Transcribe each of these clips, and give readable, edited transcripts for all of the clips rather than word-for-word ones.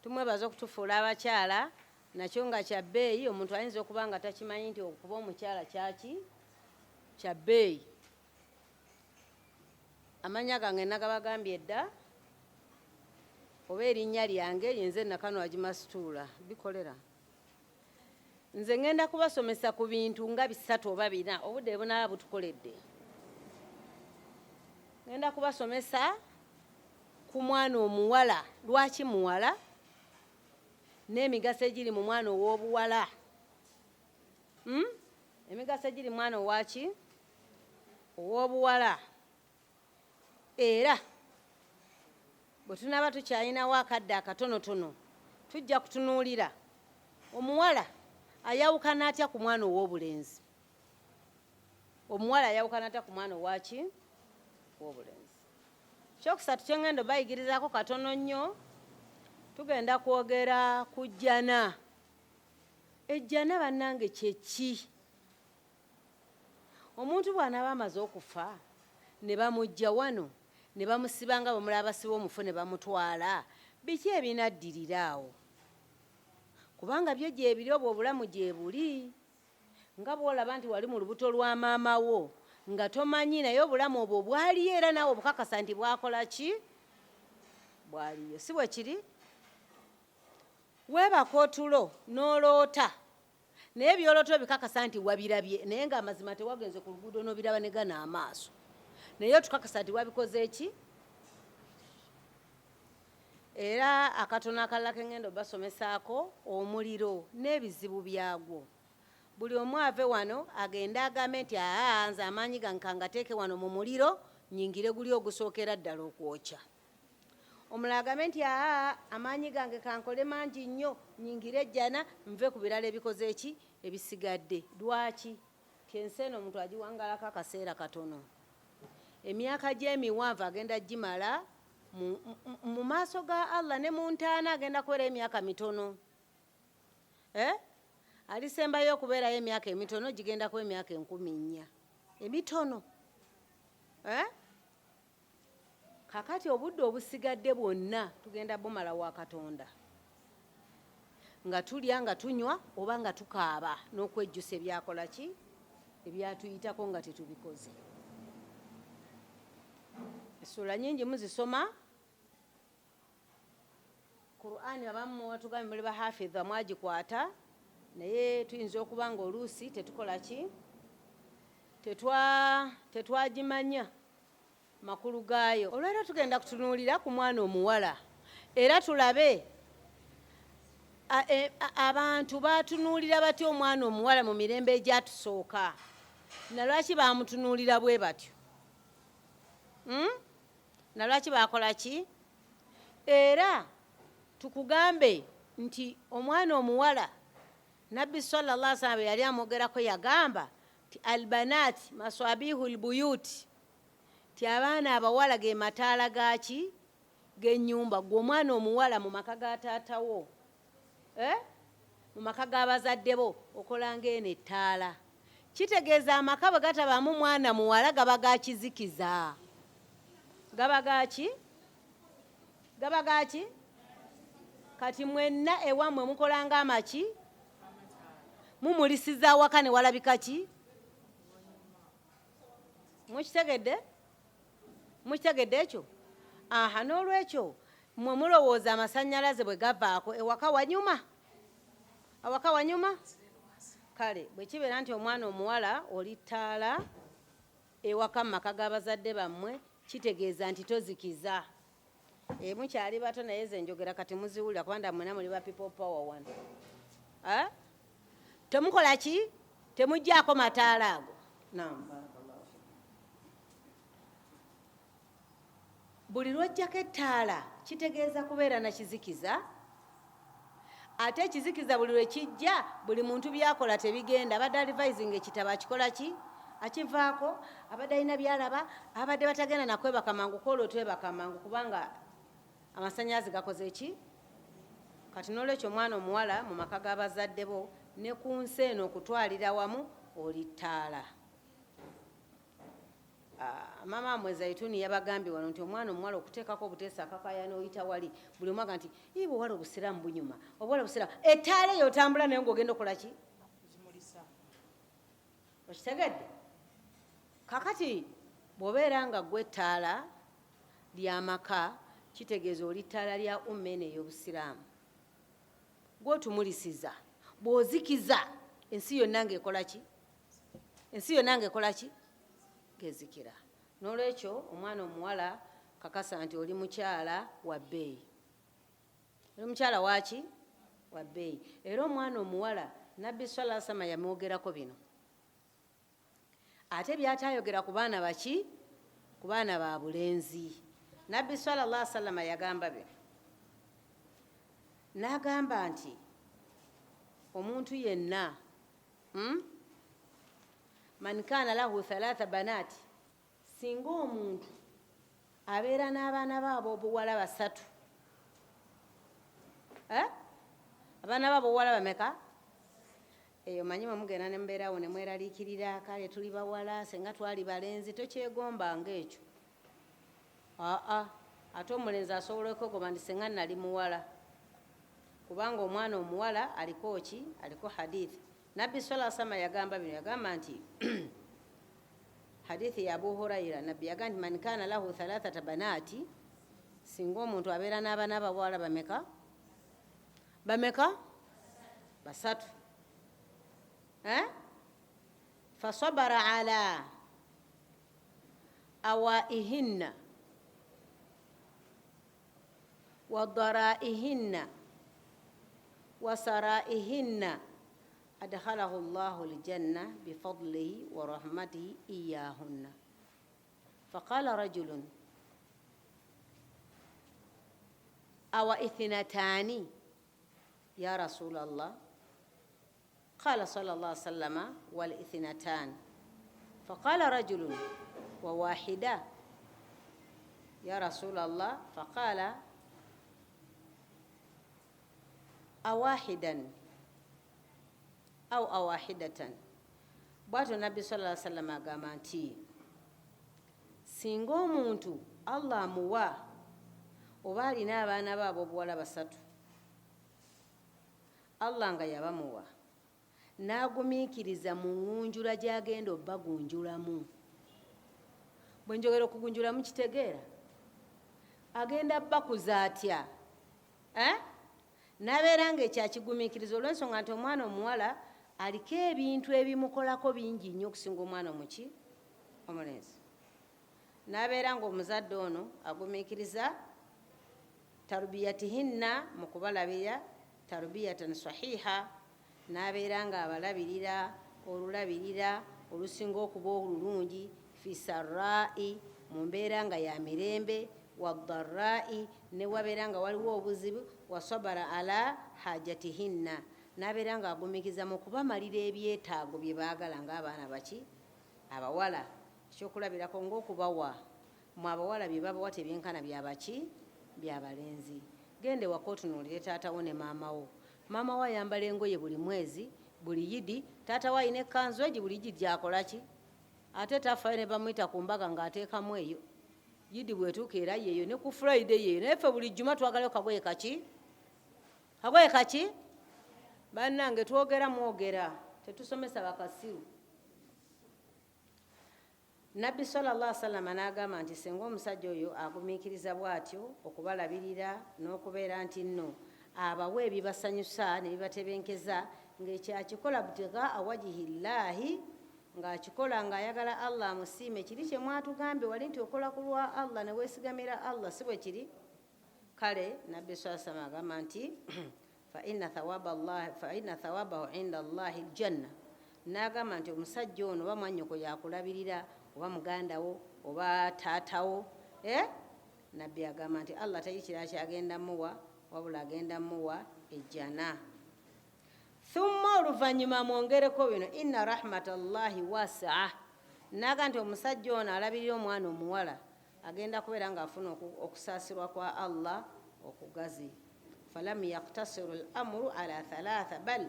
tumwebaza okutufuula abakyala nakyo nga kya bbeeyi. Omuntu ayinza okuba nga takimanyi nti okuba omukyala kyaki kya bbeeyi. Amanya gange nagabagambye edda oba erinnya lyange yenze Nakanwa Mastura bikolera. Nze ngenda kubasomesa ku bintu nga 3 oba 4 obudde bunaba butukoledde. Ngenda kubasomesa ku mwana omuwala, lwaki muwala, n'emigaso egiri mu mwana ow'obuwala. Emigaso egiri mwana owaki ow'obuwala. Era bwe tunaba tukyalinawo akadde akatonotono tujja kutunuulira omuwala ayawukana atya ku mwana ow'obulenzi. Omuwala ayawukana atya ku mwana owaki ow'obulenzi. Kyokusatu kye ngenda bayigirizaako katono nnyo, tugenda kwogera ku jjana. Ejjana bannange kye ki? Omuntu bw'anaaba amaze okufa ne bamujja wano ne bamusiba nga bwe mulaba basiba omufu ne bamutwala, biki ebinaddirira awo? Kubanga byo gye biri, obwo obulamu gye buli. Nga bw'olaba nti wali mu lubuto lwa maama wo nga tomanyi, naye obulamu obwo bwaliyo era naawe obukakasa nti bwakola ki? Bwaliyo. Si bwe kiri? Weebaka otulo n'oloota naye byoloota bikakasa nti wabirabye naye ng'amazima tewagenze ku luguudo n'obiraba ne gana amaaso, naye otukakasa nti wabikoze ki? Era akatono akalala ke ngenda obasomesaako omuliro n'ebizibu byagwo. Buli omu ave wano agenda agambe nti nze amaanyi gange kangateeke wano mu muliro nyingire guli ogusookera ddala okwokya. Omulala agambe nti amaanyi gange kankole mangi nnyo nyingire ejjana nve ku birala ebikoze eki ebisigadde. Lwaki? Kensi eno omuntu agiwangalako akaseera katono. Emyaka gy'emiwanvu agenda gimala mu maaso ga Allah, ne mu ntaana agenda kubeera emyaka mitono. Alisembayo okubeerayo emyaka emitono gigenda kuba emyaka 4,000 emitono. Kakati obudde obusigadde bwonna tugenda bumala wa Katonda nga tulya nga tunywa oba nga tukaaba n'okwejjusa ebyakola ki? Ebyatuyitako nga tetubikoze. Essula nyingi muzisoma. Qur'ani abamu watugambye muli bahafidha mwagikwata, naye tuyinza okuba nga oluusi tetukola ki? Tetwagimanya makulu gaayo. Olwero tugenda kutunuulira ku mwana omuwala era tulabe abantu batunuulira batya omwana omuwala mu mirembe egyatusooka, na lwaki bamutunuulira bwe batyo? Na lwaki bakola ki? Era tukugambe nti omwana omuwala Nabbi sallallahu alaihi wasallam yali amwogerako yagamba ti albanati maswabihul buyuti, ti abaana abawala ge mataala gaki? G'ennyumba. Gwe omwana omuwala mu maka ga taatawo, mu maka g'abazadde bo okola ng'eno ettaala. Kitegeeza amaka bwe gatabaamu mwana muwala gaba gakizikiza. Gaba gaki? Gaba gaki? Kati mwenna ewammwe mukola ng'amaki? Mumulisiza awaka ne walabika ki? Mukitegedde? Mukitegedde ekyo? N'olwekyo mmwe mulowooza amasannyalaze bwe gavaako ewaka wanyuma? Awaka wanyuma? Kale bwe kibeera nti omwana omuwala oli ttaala ewaka mu maka g'abazadde bammwe, kitegeeza nti tozikiza. Mukyali bato naye ze njogera kati muziwulira kubanga mwena muli ba people power wano. Temukola ki? Temuggyako mataala ago. Buli lwojjako ettaala kitegeeza kubeera na kizikiza. Ate ekizikiza buli lwe kijja buli muntu byakola tebigenda. Abadde advising ekitabo akikola ki? Akivaako. Abadde alina byalaba, abadde batagenda nakwebaka mangu koolwo twebaka mangu kubanga amasannyalaze gakoze eki? Kati n'olwekyo omwana omuwala mu maka g'abazadde bo ne ku nsi eno okutwalira wamu oli ttaala. mama mwe Zaituni yabagambye wano nti omwana omuwala okuteekako obuteesa akakaya n'oyita wali buli omu aga nti ibo wala obusiraamu bunyuma obwala obusiraamu ettaala eyo otambula naye ng'ogenda okukola ki okitegedde kakati bw'obeera nga gwe ettaala ly'amaka kitegeeza oli ttaala lya ummene ey'obusiraamu gw'otumulisiza bw'ozikiza ensi yonna ng'ekola ki ensi yonna ng'ekola ki ng'ezikira n'olwekyo omwana omuwala kakasa nti oli mukyala wa bbeeyi oli mukyala waki wa bbeeyi era omwana omuwala nabbi sallallahu alaihi wasallam yamwogerako bino ate byatayogera ku baana baki ku baana ba bulenzi nabbi sallallahu alaihi wasallam yagamba bino n'agamba nti omuntu yenna man kana lahu thalatha banati singa omuntu abeera n'abaana baabo obuwala basatu abaana baabo obuwala bameka eyo manyi mugenda ne mbeerawo ne mweraliikirira kale tuli bawala senga twali balenzi tokyegomba ng'ekyo ate omulenzi asobola okwegoba nti senga nali muwala kubanga omwana omuwala aliko ki aliko hadithi nabbi sallallahu alaihi wasallam yagamba bino yagamba nti hadithi ya Abu Hurayra nabbi yagamba nti man kana lahu thalathata banati singa omuntu abeera n'abaana bawala bameka basatu fasabara ala awaihinna wa daraihinna wa saraihinna adkhalahu Allahu aljanna bifadlihi wa rahmatihi iyahunna faqala rajulun awa ithnatani ya Rasulallah قال صلى الله عليه وسلم والاثنتان فقال رجل وواحدة يا رسول الله فقال أواحدا أو أواحدة bwatyo nabbi sallallahu alaihi wasallam agamba nti singa omuntu Allah amuwa oba alina abaana baabo obuwala basatu Allah nga yabamuwa n'agumiikiriza mu ngunjula gy'agenda obbagunjulamu bwe njogera okugunjulamu kitegeera agenda bbakuza atya n'abeera nga ekyakigumiikiriza olw'ensonga nti omwana omuwala aliko ebintu ebimukolako bingi nnyo okusinga omwana omuki omulenzi n'abeera nga omuzadde ono agumiikiriza tarbiyatihinna mu kubalabira tarbiyatan sahiha n'abeera nga abalabirira olulabirira olusinga okuba olulungi fi sarra'i mu mbeera nga ya mirembe wa dharra'i ne wabeera nga waliwo obuzibu wa sabara ala hajjatihinna n'abeera nga agumikiza mu kubamalira ebyetaago bye baagala ng'abaana baki abawala ekyokulabirako ng'okubawa mu abawala bye babawa tebyenkana byabaki byabalenzi gende waka otunuulire taatawo ne maamawo mama wa ayambala engoye buli mwezi buli yidi taata wa ayina ekkanzu egi buli yidi akola ki ate tafaayo ne bamuyita ku mbaga ng'ateekamu eyo yidi bwetuuka era yeeyo ne ku Friday yeeyo naye ffe buli jjuma twagalayo kagoye kaki bannange twogera mwogera tetusomesa bakasiru nabbi sallallahu alaihi wasallam n'agamba nti singa omusajja oyo agumiikiriza bw'atyo okubalabirira n'okubeera nti nno abawe ebibasanyusa ne bibatebenkeza ng'ekyakikola butiga awajihillahi ng'akikola ng'ayagala Allah amusiime kiri kye mwatugambye wali nti okola ku lwa Allah ne weesigamira Allah si bwe kiri kale nabbi sallallahu alaihi wasallam agamba nti fa inna thawabahu inda Allahi aljanna n'agamba nti omusajja ono oba mwannyoko yakulabirira oba mugandawo oba taatawo nabbi agamba nti Allah tayikira kyagenda muwa wabula agenda muwa ejjana thumma oluvannyuma mwongereko bino inna rahmatallahi wasaa naga nti omusajja ono alabirira omwana omuwala agenda kubeera ng'afuna okusaasirwa kwa Allah okugazi falam yaktasiru al-amru ala thalatha bal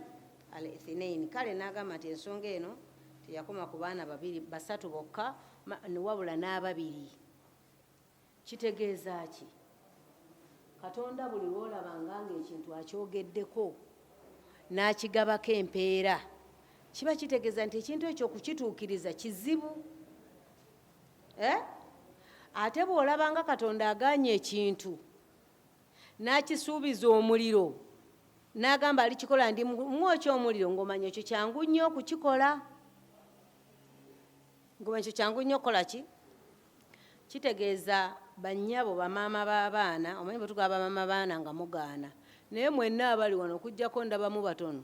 al ithnain kale n'agamba nti ensonga eno teyakoma ku baana basatu bokka wabula n'ababiri. Kitegeeza ki? Katonda buli lwolabanga ng'ekintu akyogeddeko n'akigabako empeera, kiba kitegeeza nti ekintu ekyo okukituukiriza kizibu. Ate bw'olabanga Katonda agaanye ekintu n'akisuubiza omuliro n'agamba alikikola ndi mwokya omuliro, ng'omanya ekyo kyangu nnyo okukikola. Ng'omanya ekyo kyangu nnyo okukola ki? Kitegeeza bannyabo bamaama b'abaana, omanyi bwe tugaba bamaama baana nga mugaana, naye mwenna abali wano okuggyako ndabamu batono,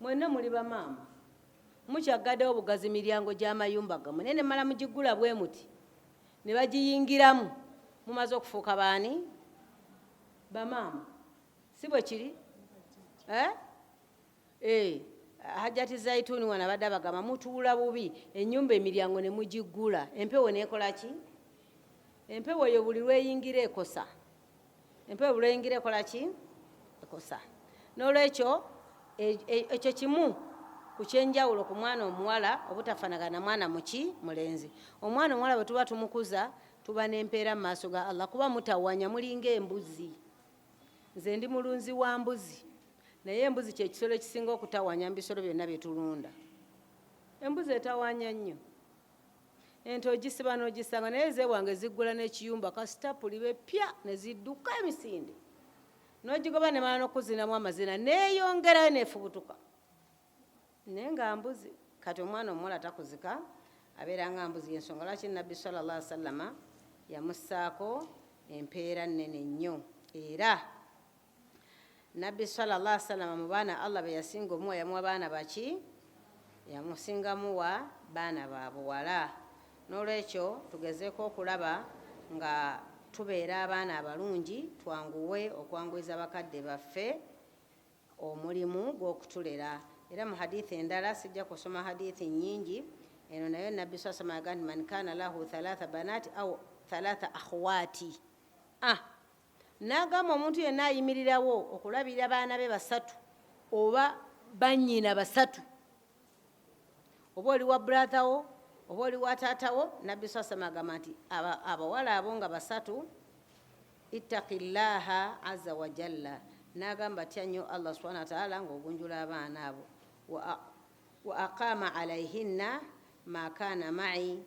mwenna muli bamaama. Mukyaggaddewo bugazi miryango gy'amayumba gammwe, naye ne mmala mugigula bwe muti ne bagiyingiramu, mumaze okufuuka baani? Bamaama. Si bwe kiri? Hajjat Zaituni wano abadde abagamba mutuula bubi, ennyumba emiryango ne mugigula, empewo neekola ki? Empewo eyo buli lweyingira ekosa. Empewo buli lweyingira ekola ki? Ekosa. N'olwekyo ekyo kimu ku kyenjawulo ku mwana omuwala obutafaanagana mwana muki? Mulenzi. Omwana omuwala bwe tuba tumukuza tuba n'empeera mu maaso ga Allah, kuba mutawanya mulinga embuzi. Nze ndi mulunzi wa mbuzi, naye embuzi kye kisolo ekisinga okutawanya mu bisolo byonna bye tulunda. Embuzi etawanya nnyo. Ente ogisiba n'ogisanga, naye ze bwange ziggula n'ekiyumba kasitapuli bepya ne zidduka emisinde. N'ogigoba ne mala n'okuzinamu amazina neeyongerayo neefubutuka. Naye nga mbuzi, kati omwana omuwala takuzika, abeera nga mbuzi. Y'ensonga lwaki Nabbi sallallahu alaihi wasallama yamussaako empeera nnene nnyo. Era Nabbi sallallahu alaihi wasallama mu baana Allah be yasinga omuwa yamuwa baana baki? Yamusingamuwa baana ba buwala. N'olwekyo tugezeeko okulaba nga tubeera abaana abalungi, twanguwe okwanguyiza bakadde baffe omulimu gw'okutulera. Era mu hadithi endala, sijja kusoma hadithi nnyingi, eno nayo Nabbi sallallahu alaihi wasallam agamba man kana lahu thalatha banati au thalatha akhwati. N'agamba omuntu yenna ayimirirawo okulabirira baana be basatu oba bannyina basatu, oba oli wa brotherwo oba oli wa taatawo, Nabbi sallallahu alaihi wasallam agamba nti abawala abo nga basatu, ittaqillaha azza wa jalla, n'agamba tya nnyo Allah subhanahu wa ta'ala ng'ogunjula abaana abo, wa aqama alaihinna ma kana ma'i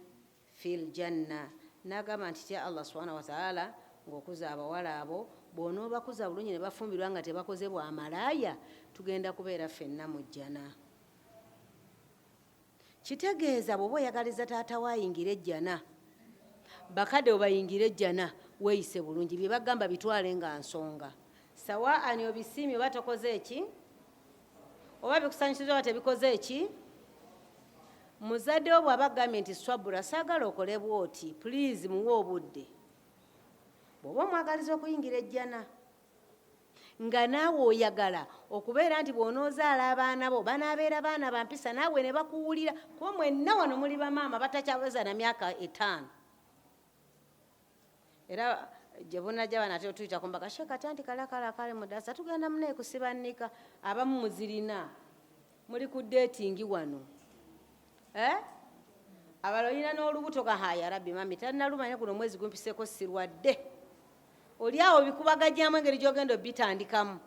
fil janna, n'agamba nti tya Allah subhanahu wa ta'ala ng'okuza abawala abo, bw'onoobakuza bulungi ne bafumbirwa nga tebakoze bwa malaaya, tugenda kubeera ffenna mu jjana. Kitegeeza bw'oba oyagaliza taata waayingira ejjana, bakadde obayingira ejjana, weeyise bulungi, bye bagamba bitwale nga nsonga. Sawaani obisiimye oba tokoze eki, oba bikusanyusiza oba tebikoze eki. Muzadde wo bw'aba agambye nti swabula saagala okole bw'oti, please muwe obudde. Bw'oba omwagaliza okuyingira ejjana nga naawe oyagala okubeera nti bw'onoozaala abaana bo banaabeera baana bampisa, naawe ne bakuwulira, kuba mwenna wano muli bamaama batakyaweza na myaka 5. Era gye bunajja bana ate otuyita kumbaga shekati anti kale mudasa tugenda munaye kusibanika, abamu muzirina muli ku datingi wano. Abalala olina n'olubuto gahaya rabbi mami tannalumanya guno omwezi gumpiseeko sirwadde. Oli awo bikubagajjamu engeri gy'ogenda obitandikamu.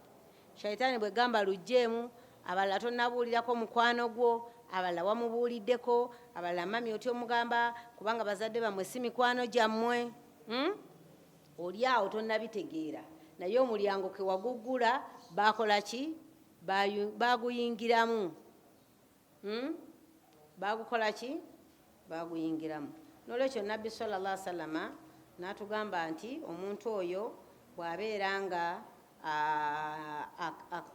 Shaitaani bwe gamba lujjeemu, abalala tonnabuulirako mukwano gwo, abalala wamubuuliddeko, abalala mami oti omugamba kubanga bazadde bammwe si mikwano gyammwe. Oli awo tonnabitegeera, naye omulyango ke waguggula baakola ki? Baaguyingiramu. Baagukola ki? Baaguyingiramu. N'olwekyo Nabbi sallallahu alaihi wasallama n'atugamba nti omuntu oyo bw'abeera nga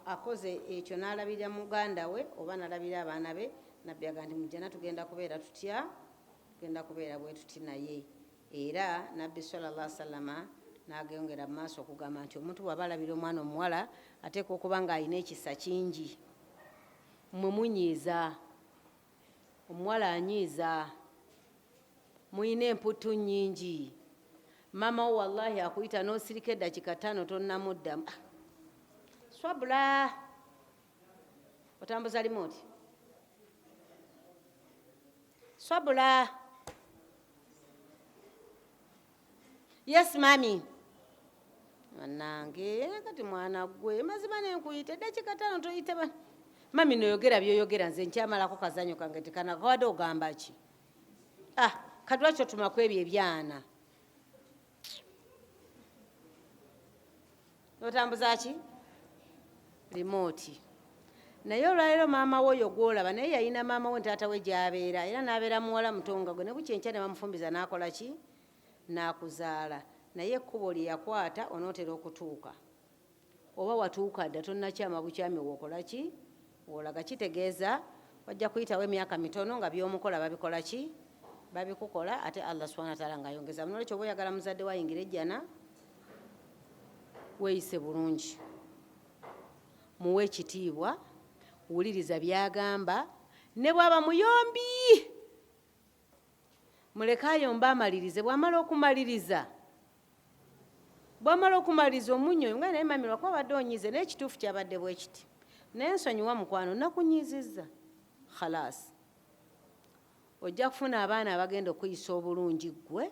akoze ekyo n'alabirira muganda we oba n'alabirira abaana be, Nabbi agamba nti mu jjana tugenda kubeera tutya? Tugenda kubeera bwe tuti naye. Era Nabbi sallallahu alaihi wasallama n'ageyongera mu maaso okugamba nti omuntu bw'aba alabira omwana omuwala ateekwa okuba ng'alina ekisa kingi. Mmwe munyiiza, omuwala anyiiza, muyina emputtu nnyingi. Mama wo wallahi akuyita n'osirika eddakiika 5 tonnamuddamu. Swabula otambuza limoti. Swabula yes mami nange kati mwana gwe mazima nenkuyita dakika 5 toyite mami noyogera byoyogera nze nkyamalako kazanyo kange tekanakawadde ogamba ki kadwakyo tumako ebyo ebyana otambuza ki remote naye olwaleero maama we oyo gwolaba naye yalina maama we ntaata we gyabeera era n'abeera muwala mutonga gwe ne bukyenkya ne bamufumbiza n'akola ki n'akuzaala naye ekkubo lye yakwata onootera okutuuka oba watuuka dda tonnakyama bukyami wokola ki wolaga kitegeeza wajja kuyitawo emyaka mitono nga byomukola babikola ki babikukola ate Allah subhanahu wa ta'ala ng'ayongeza nolwekyo oba oyagala muzadde wayingira ejjana weeyise bulungi muwe ekitiibwa wuliriza byagamba ne bwaba muyombi muleke ayomba amalirize bwamala okumaliriza omunyo nga naye mami lwakuba badde onyize naye ekituufu kyabadde bwe kiti naye nsonyiwa mukwano nakunyizizza khalas ojja kufuna abaana abagenda okuyisa obulungi ggwe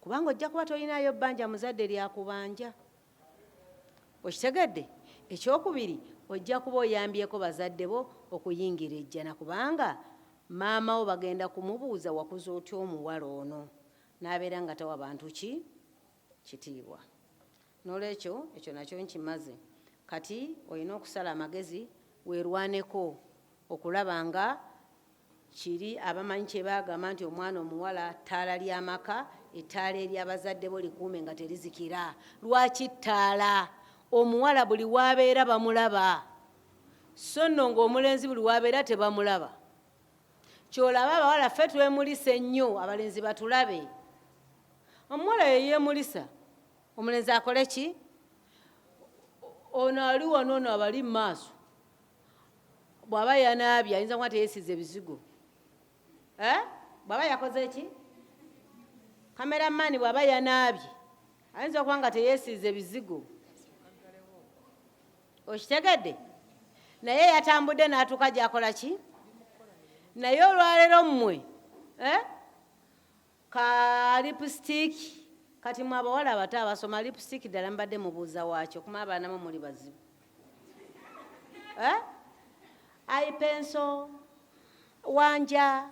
kubanga ojja kuba tolinayo bbanja muzadde lyakubanja okitegedde ekyokubiri ojja kuba oyambyeko bazadde bo okuyingira ejjana kubanga maama wo bagenda kumubuuza wakuza otya omuwala ono n'abeera nga tawa bantu ki kitiibwa n'olwekyo ekyo nakyo nkimaze kati olina okusala amagezi weerwaneko okulaba nga kiri abamanyi kye baagamba nti omwana omuwala ttaala ly'amaka ettaala ery'abazadde bo likuume nga terizikira lwaki ttaala omuwala buli wabeera bamulaba so nno ng'omulenzi buli wabeera tebamulaba kyolaba abawala ffe twemulisa ennyo abalenzi batulabe omuwala yeyeemulisa omulenzi akole ki ono ali wano ono abali mu maaso bw'aba yanaabye ayinza kuba teyesize bizigo bw'aba yakoze ki kameramaani bw'aba yanaabye ayinza okuba nga teyesize bizigo okitegedde naye yatambudde n'atuuka gyakola ki naye olwaleero mmwe ka lipusitiiki kati mwe abawala abato abasoma lipusitiiki ddala mbadde mubuuza waakyo kuma abaanamu muli bazibu aipenso wanja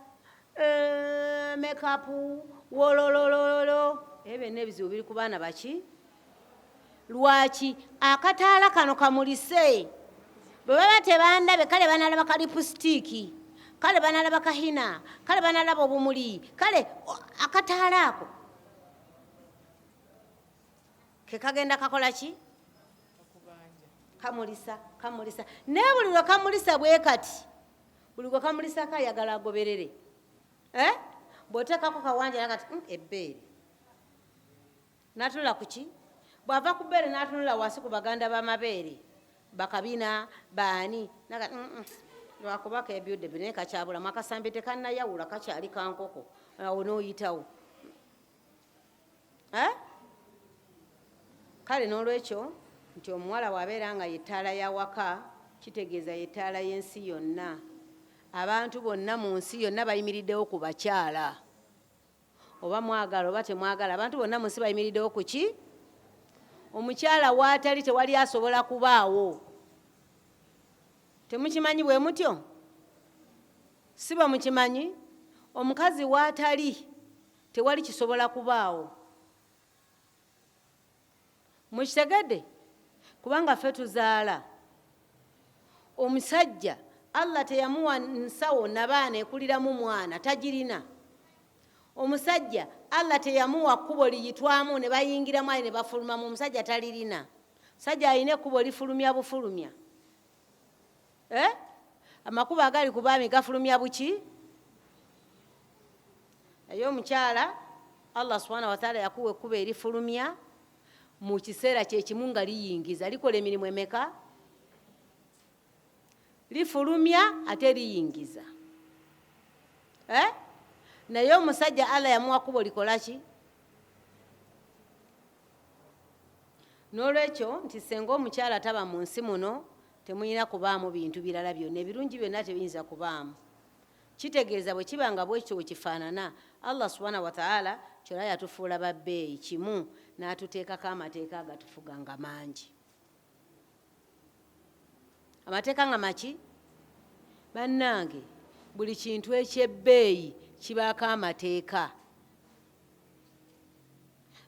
mekapu wololololo ebyo byonna ebizibu biri ku baana baki lwaki akataala kano kamulise bwe baba tebandabe kale banalaba ka lipusitiiki kale banalaba kahina kale banalaba obumuli kale akataala ako kekagenda kakola ki kamulisa naye buli lwe kamulisa bwe kati buli lwe kamulisa kayagala agoberere bw'oteekako kawanja nakati ebbeere n'atunula ku ki bw'ava ku bbeere n'atunula wansi ku baganda b'amabeere bakabina baani nakati lwakuba kebyudde binaye kakyabulamu akasambi tekannayawula kakyali kankoko awo n'oyitawo kale n'olwekyo nti omuwala bw'abeera nga yettaala yawaka kitegeeza yettaala y'ensi yonna abantu bonna mu nsi yonna bayimiriddewo ku bakyala oba mwagala oba temwagala abantu bonna mu nsi bayimiriddewo ku ki omukyala waatali tewali asobola kubaawo temukimanyi bwe mutyo si bwe mukimanyi omukazi waatali tewali kisobola kubaawo mukitegedde kubanga ffe tuzaala omusajja Allah teyamuwa nsawo nabaana ekuliramu mwana tagirina omusajja Allah teyamuwa kkubo liyitwamu ne bayingiramu ayi ne bafulumamu omusajja talirina musajja alina ekkubo lifulumya bufulumya amakubo agali ku baami gafulumya buki naye omukyala Allah subhanahu wa ta'ala yakuwa ekkubo erifulumya mu kiseera kyekimu nga liyingiza likola emirimu emeka lifulumya ate liyingiza naye omusajja Allah yamuwa kubo likola ki n'olwekyo nti senga omukyala taba mu nsi muno temuyina kubaamu bintu birala byonna ebirungi byonna tebiyinza kubaamu kitegeeza bwe kibanga bwekyo wekifaanana Allah subhanahu wa ta'ala kyolwa yatufuula babbeeyi kimu n'atuteekako amateeka agatufuga nga mangi. Amateeka nga maki? Bannange, buli kintu ekyebbeeyi kibaako amateeka.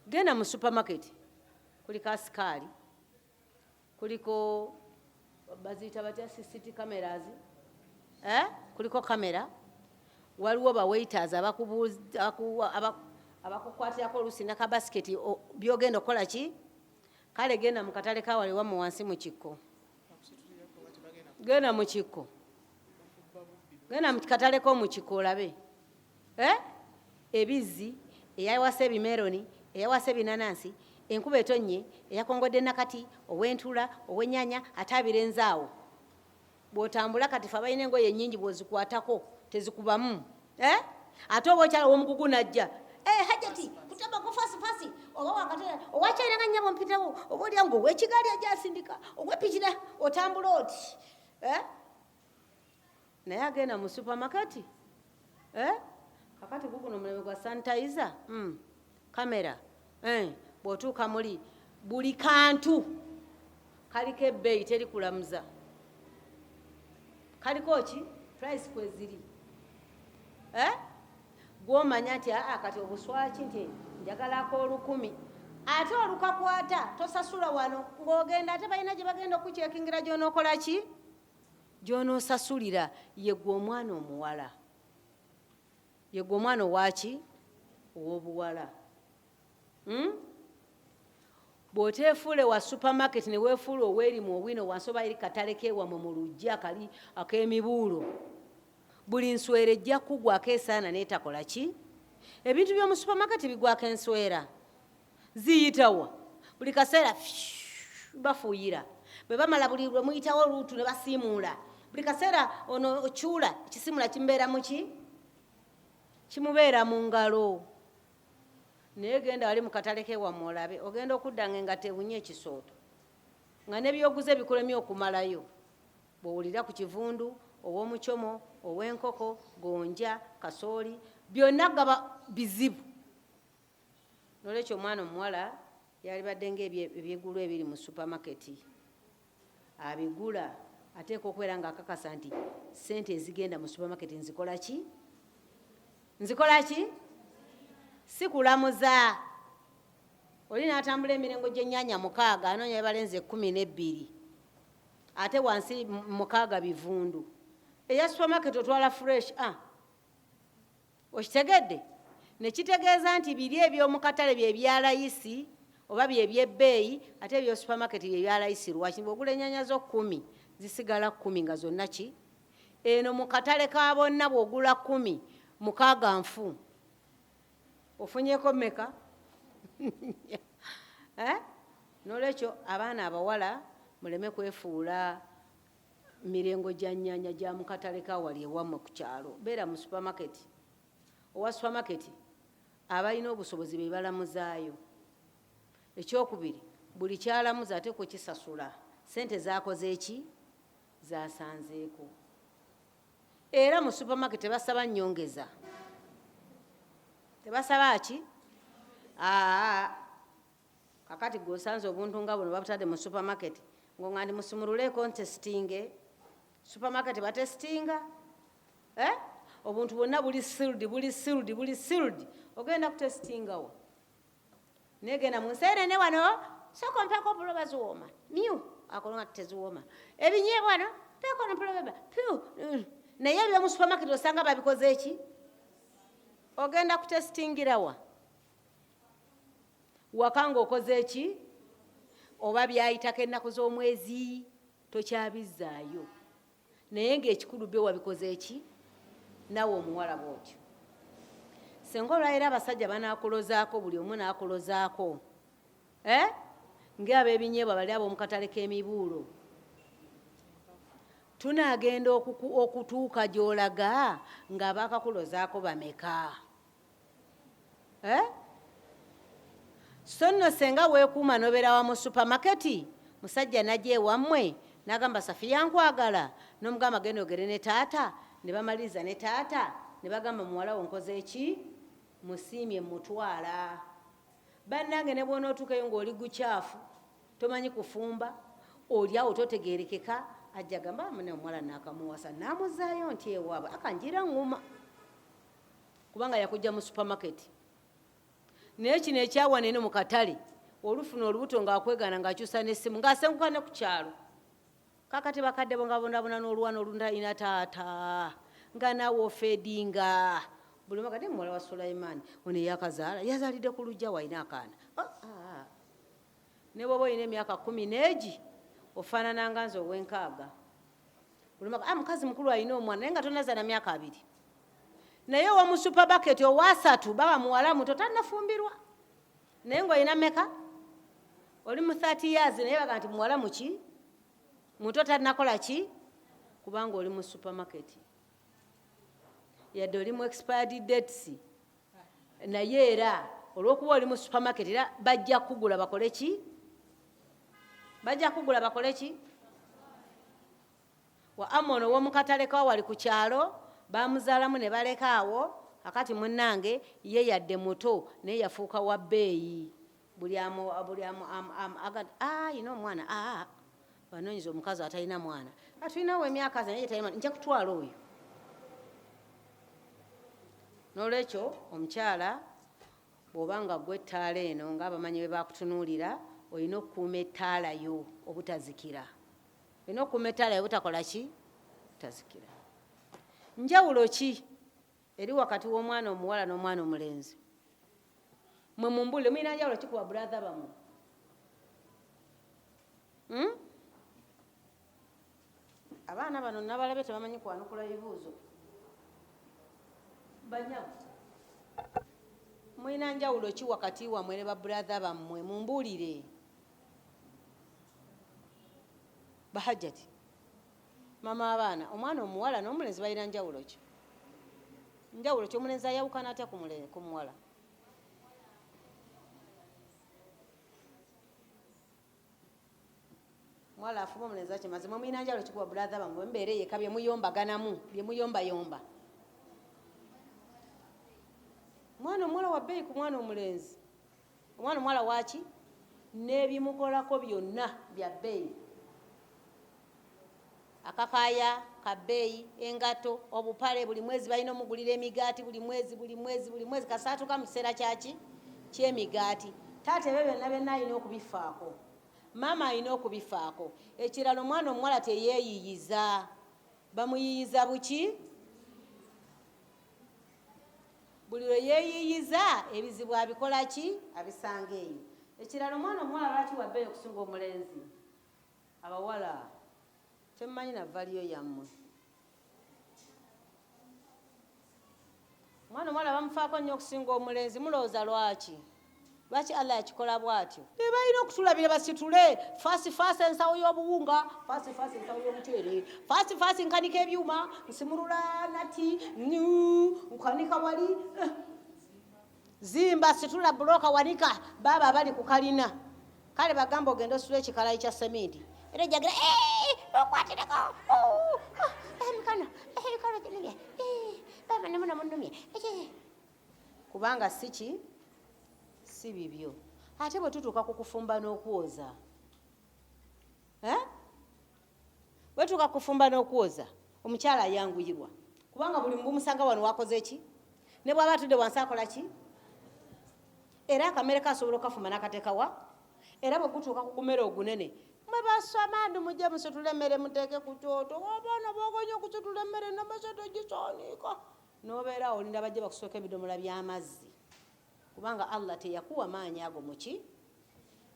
Genda mu supermarket, kuliko asikaali, kuliko baziyita batya CCTV cameras, kuliko kamera, waliwo ba waiters abakukwatirako oluusi n'akabasiketi byogenda okukola ki? Kale genda mu katale kawale wamu wansi mu kikko. Genda mu kikko. Genda mu katale ko mu kikko olabe. Ebizzi, eyawasa ebimeroni, eyawasa ebinanansi, enkuba etonnye, eyakongodde nakati, ow'entula, ow'ennyanya, ate abirenzaawo. Bw'otambula kati fe abalina engoye ennyingi bw'ozikwatako tezikubamu. Ate oba okyala ow'omugugu najja. Hajjati, kutabako fasi, oba wakatera, owakyayina nnyabo mpitawo, oba olya ngo ow'ekigaali ajasindika, ow'epikira otambula oti. Naye agenda mu supermarket. Kakati guguno mulebe gwa sanitizer, kamera, bw'otuuka muli buli kantu kaliko ebbeeyi teri kulamuza. Kaliko ki? Price kweziri. Gw'omanya nti kati obuswaki nti njagalako 10,000. Ate olukakwata tosasula wano ng'ogenda ate balina gye bagenda okukyekingira gy'onookola ki? Gy'onoosasulira. Yeggwe omwana omuwala. Yeggwe omwana owaki? Ow'obuwala. Bw'oteefuule wa supermarket ne weefuula ow'erimu owino wansi oba eri katale keewamwe mu lujja akali ak'emibuulo, buli nswera ejja kugwako esaana n'etakola ki? Ebintu by'omu supermarket bigwako enswera. Ziyitawa buli kaseera bafuuyira. Bwe bamala buli lwe muyitawo oluutu ne basiimuula. Buli kaseera ono okyula ekisiimula kimubeera mu ki? Kimubeera mu ngalo. Naye genda wali mu katale keewamwe olabe, ogenda okudda ng'engatto ebunye ekisooto, nga n'ebyoguze bikulemye okumalayo. Bw'owulira ku kivundu, ow'omucomo, ow'enkoko, gonja, kasooli, byonna gaba bizibu. N'olwekyo omwana omuwala yalibadde ng'ebyegulu ebiri mu supermarket. Abigula ateeka okubeera ng'akakasa nti ssente ezigenda mu supermarket nzikola ki? Nzikola ki? Si kulamuza. Oli n'atambula emirengo gy'ennyaanya 6 anoonya ebalenze 12. Ate wansi 6 bivundu. Eya supermarket otwala fresh. Okitegedde? Ne kitegeeza nti biri eby'omu katale bye bya layisi oba bye byebbeeyi, ate ebyo supermarket bye bya layisi. Lwaki bw'ogula ennyaanya zo 10 zisigala 10 nga zonna ki? Eno mu katale ka bonna bw'ogula 10, 6 nfu. Ofunyeko mmeka? N'olwekyo abaana abawala muleme kwefuula mirengo gya nnyaanya gya mu katale kawali ewammwe ku kyalo. Beera mu supermarket. Owa supermarket abalina obusobozi be balamuzaayo. Ekyokubiri, buli kyalamuza ate ku kisasula. Ssente zaakoze eki? Zaasanzeeko. Era mu supermarket tebasaba nnyongeza. Tebasaba ki? Kakati gwosanze obuntu nga buno babutadde mu supermarket nga ndi musumulule contestinge. Supermarket batestinga. Obuntu bwonna buli sealed. Ogenda kutestingawo. Negenda mu nseenene wano sooka mpaako puloba ziwooma. Miu akolonga teziwooma. Ebinyeebwa wano mpaako no puloba. Naye eby'omu supermarket osanga babikoze eki? Ogenda kutestingirawa. Waka ng'okoze eki? Oba byayitako ennaku z'omwezi tokyabizzaayo. Naye ng'ekikulu byo wabikoze eki? Nawe omuwala bw'otyo. Singa olwaliro abasajja banaakulozaako, buli omu n'akulozaako. Ng'ab'ebinyeebwa bali ab'omu katale k'emibuulo. Tunaagenda okutuuka gy'olaga ng'abaakakulozaako bameka. So nno senga weekuuma n'obeera wa mu supermarket, musajja najja ewammwe n'agamba Safiya nkwagala, n'omugamba genda ogere ne taata, ne bamaliriza ne taata, ne bagamba muwala wo nkoze eki? musiimye mutwala bannange ne bwona otuukayo ng'oli gukyafu tomanyi kufumba oli awo totegerekeka ajja gamba mune omuwala nakamuwasa namuzaayo nti ewaabwe akanjira nguma kubanga yakujja mu supermarket naye kino ekyawana eno mu katale olufuna olubuto ng'akwegana ng'akyusa n'essimu ng'asenguka ne ku kyalo kakati bakadde bo nga bondabona n'olwana olundalina taata nga naawe ofeedinga buli makadde muwala wa Sulaimaani ono eyakazaala yazaalidde ku lujja walina akaana ne bwoba olina emyaka 10 ofaanana nga nze ow'enkaaga mukazi mukulu alina omwana naye nga tonazaala myaka 2 naye owamu supermarket owa 3 baba muwala muto tannafumbirwa naye ng'olina meka oli mu 30 years naye baga nti muwala muki muto tannakola ki kubanga oli mu supermarket yadde oli mu expired dates naye era olw'okuba oli mu supermarket era bajja kugula bakole ki wa amono w'omukatale kawa wali ku kyalo bamuzaalamu ne balekaawo akati munnange ye yadde muto naye yafuuka wa bbeeyi buli amu ina omwana banoonyiza omukazi atalina mwana atulinawo emyaka ze naye talina mwana nja kutwala oyo n'olwekyo omukyala bw'obanga gwe ettaala eno ng'abamanyi bwe bakutunuulira olina okukuuma ettaala yo obutazikira olina okukuuma ettaala yo butakola ki butazikira njawulo ki eri wakati w'omwana omuwala n'omwana omulenzi mwe mumbulire mulina njawulo ki ku babuladha bammwe abaana bano nabalabe tebamanyi kwanukula bibuuzo banyago mulina njawulo ki wakati wammwe ne babuladha bammwe mumbuulire bahajjati mama abaana omwana omuwala n'omulenzi balina njawulo ki omulenzi ayawukana atya ku muwala mwala afuma omulenzi akimaze mwe mulina njawulo ki ku babuladha bammwe mbeere yeka bye muyombaganamu bye muyombayomba mwana omuwala wa bbeeyi ku mwana omulenzi omwana omuwala waki n'ebimukolako byonna bya bbeeyi akakaaya ka bbeeyi engato obupale buli mwezi balina omugulira emigaati buli mwezi kasaatuka mu kiseera kyaki kyemigaati taata ebyo byonna byonna alina okubifaako maama alina okubifaako ekirala omwana omuwala teyeeyiyiza bamuyiyiza buki buli lwe yeeyiyiza ebizibu abikola ki abisanga eyo ekirala omwana omuwala lwaki wa bbeeyi okusinga omulenzi abawala temumanyi na valiyo yammwe omwana omuwala bamufaako nnyo okusinga omulenzi mulowooza lwaki Allah yakikola bwatyo tebalina okutulabira basitule faasi ensawo y'obuwunga faasi ensawo y'omuceere faasi nkanika ebyuma nsimulula nati nkanika wali zimba situla buloka wanika baba abali ku kalina kale bagamba ogenda osula ekikalayi kya sementi era jagira okwatireko emikano ginumye baba nemuna munumye kubanga si bibyo ate bwe tutuuka ku kufumba n'okwoza bwe tutuuka kufumba n'okwoza omukyala ayanguyirwa kubanga buli mumusanga wano wakoze ki ne bw'aba atudde wansi akola ki era akamere kasobola okafuma n'akateekawa era bwe gutuuka ku kumere ogunene mwe basamandi mujje musitule emmere muteeke ku kyoto abaana bogonya okusitula emmere namasete gisaanika n'obeera olinda bajje bakusooka ebidomola by'amazzi kubanga Allah teyakuwa maanyi ago muki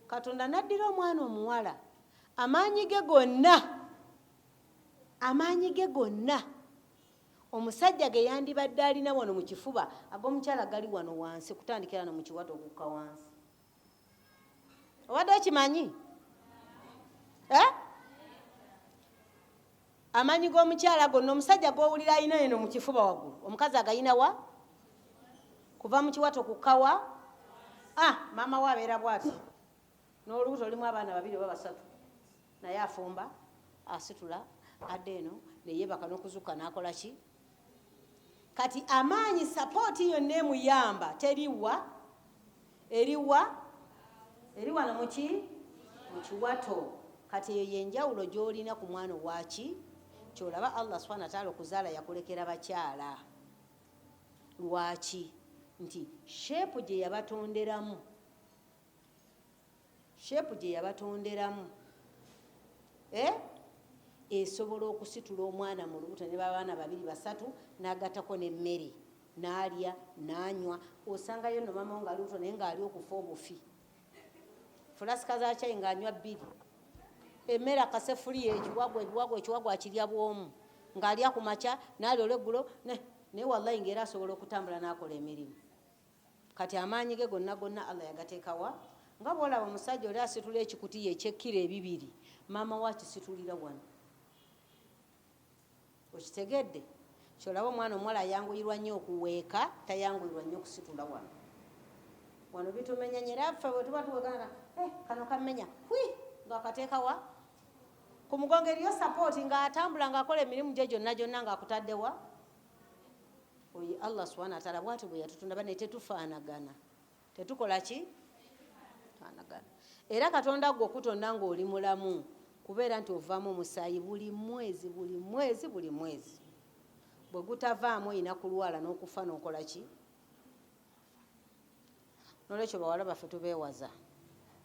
Katonda naddira omwana omuwala amaanyi ge gonna omusajja ge yandibadde alina wano mu kifuba ag'omukyala gali wano wansi kutandikira no mu kiwato okukka wansi obadde okimanyi amaanyi g'omukyala gonna omusajja g'owulira alina eno mu kifuba waggulu omukazi agayina wa kuva mu kiwato kukawa maama we abeera bwati n'olubuto olimu abaana 2 oba 3 naye afumba asitula adde eno neyebaka n'okuzuka n'akola ki kati amaanyi sapooti yonna emuyamba teriwa eriwa wano mukiwato. Kati eyo yenjawulo gy'olina ku mwana owaki kyolaba Allah subhanahu wa ta'ala okuzaala yakulekera bakyala. Lwaki? Nti sheepu gye yabatonderamu esobola okusitula omwana mu lubuto ne babaana 2 3 n'agattako n'emmere n'alya n'anywa. Osangayo no mama nga lubuto naye ng'ali okufa obufi, fulasika za cyayi ng'anywa 2, emmere akasefuliya ekiwagwa akirya bwomu ng'alya ku makya n'alya olweggulo naye wallahi ng'era asobola okutambula n'akola emirimu. Kati amaanyi ge gonna Allah yagateekawa. Nga bw'olaba omusajja oli asitula ekikutiya eky'ekkiro 2, maama wakisitulira wano. Okitegedde? Kyolaba omwana omuwala ayanguyirwa nnyo okuweeka, tayanguyirwa nnyo okusitula wano. Wano bitumenya nyera ffe bwe tuba tuwekana kano kammenya ng'akateekawa ku mugongo, eriyo sapooti ng'atambula ng'akola emirimu gye gyonna ng'akutaddewa. Oye Allah subhanahu wa ta'ala bw'ati bwe yatutunda bane tetufaanagana. Tetukola ki? Faanagana. Era Katonda gwe okutonda ng'oli mulamu kubeera nti ovaamu omusaayi buli mwezi. Bwe gutavaamu oyina kulwala n'okufa n'okola ki? N'olwekyo bawala baffe tubeewaza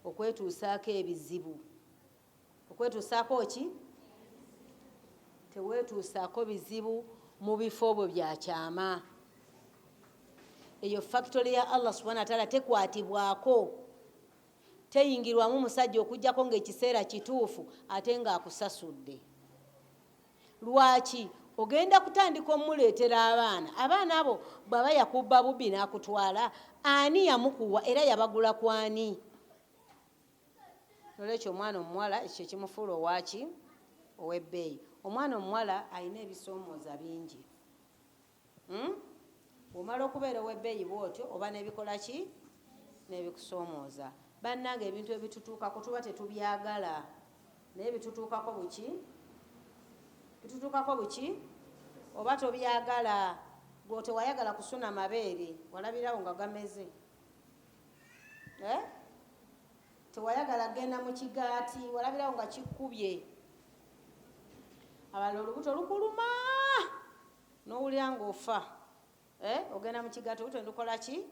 okwetuusaako ebizibu. Okwetuusaako ki? Teweetuusaako bizibu mu bifo bwe byakyama. Eyo factory ya Allah subhanahu wa ta'ala tekwatibwako, teyingirwamu musajja okujjako ng'ekiseera kituufu ate ng'akusasudde. Lwaki? Ogenda kutandika omuleetera abaana abo bw'aba yakubba bubbi n'akutwala, ani yamukuwa era yabagula ku ani? Nolwekyo omwana omuwala ekyo kimufuula owaki? Ow'ebbeeyi. Omwana omuwala alina ebisoomooza bingi. Bw'omala okubeera ow'ebbeeyi bw'otyo oba n'ebikola ki? N'ebikusoomooza. Bannange ebintu ebitutuukako tuba tetubyagala naye bitutuukako buki? Bitutuukako buki? Oba tobyagala. Gwe tewayagala kusuna mabeere walabirawo nga gameze. Tewayagala genda mu kigaati walabirawo nga kikkubye. Abalala olubuto lukuluma n'owulira ng'ofa. Ogenda mu kigaati olubuto ndukola ki?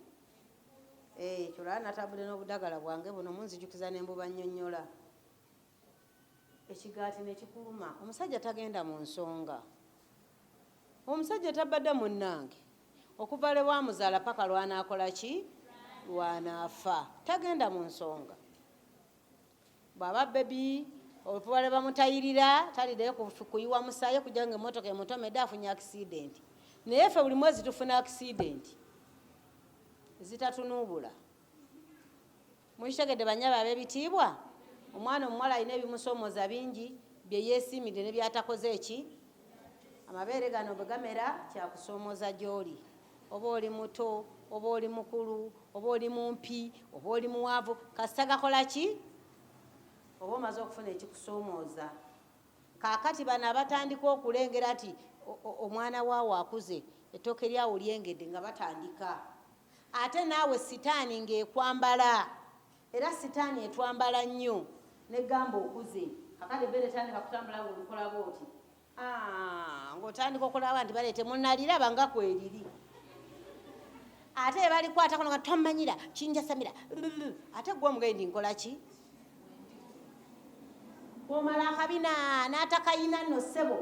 Kyolaba natabudde n'obudagala bwange buno munzijukiza n'embuba nnyonnyola. Ekigaati ne kikuluma. Omusajja tagenda mu nsonga. Omusajja tabadde munnange okuva lwe bwamuzaala paka lwanaakola ki? Lwanaafa. Tagenda mu nsonga. Bw'aba bebi oluva lwe bamutayirira taliddeyo kuyiwa musaayi kujja ng'emmotoka emutomedde afunye akisidenti. Naye ffe buli mwezi tufuna akisidenti zitatunuubula. Mukitegedde bannyabo ab'ebitiibwa? Omwana omuwala alina ebimusoomooza bingi bye yeesiimidde ne byatakoze eki? Amabeere gano bwe gamera kyakusoomooza gy'oli. Oba oli muto, oba oli mukulu, oba oli mumpi, oba oli muwanvu, kasita gakola ki? Oba omaze okufuna ekikusoomooza. Kaakati bano abatandika okulengera nti omwana waawo akuze, ettooke lyawo lyengedde nga batandika. Ate naawe sitaani ng'ekwambala. Era sitaani etwambala nnyo negamba okuze. Kakati ebeere tandika kutambula ng'olukola bw'oti. Ng'otandika okulaba nti baleete munnaliraba nga kweriri. Ate ebalikwatako nga twamanyira kinjasamira. Ate gwe omugendi nkola ki? Bw'omala akabina n'atakayina nno ssebo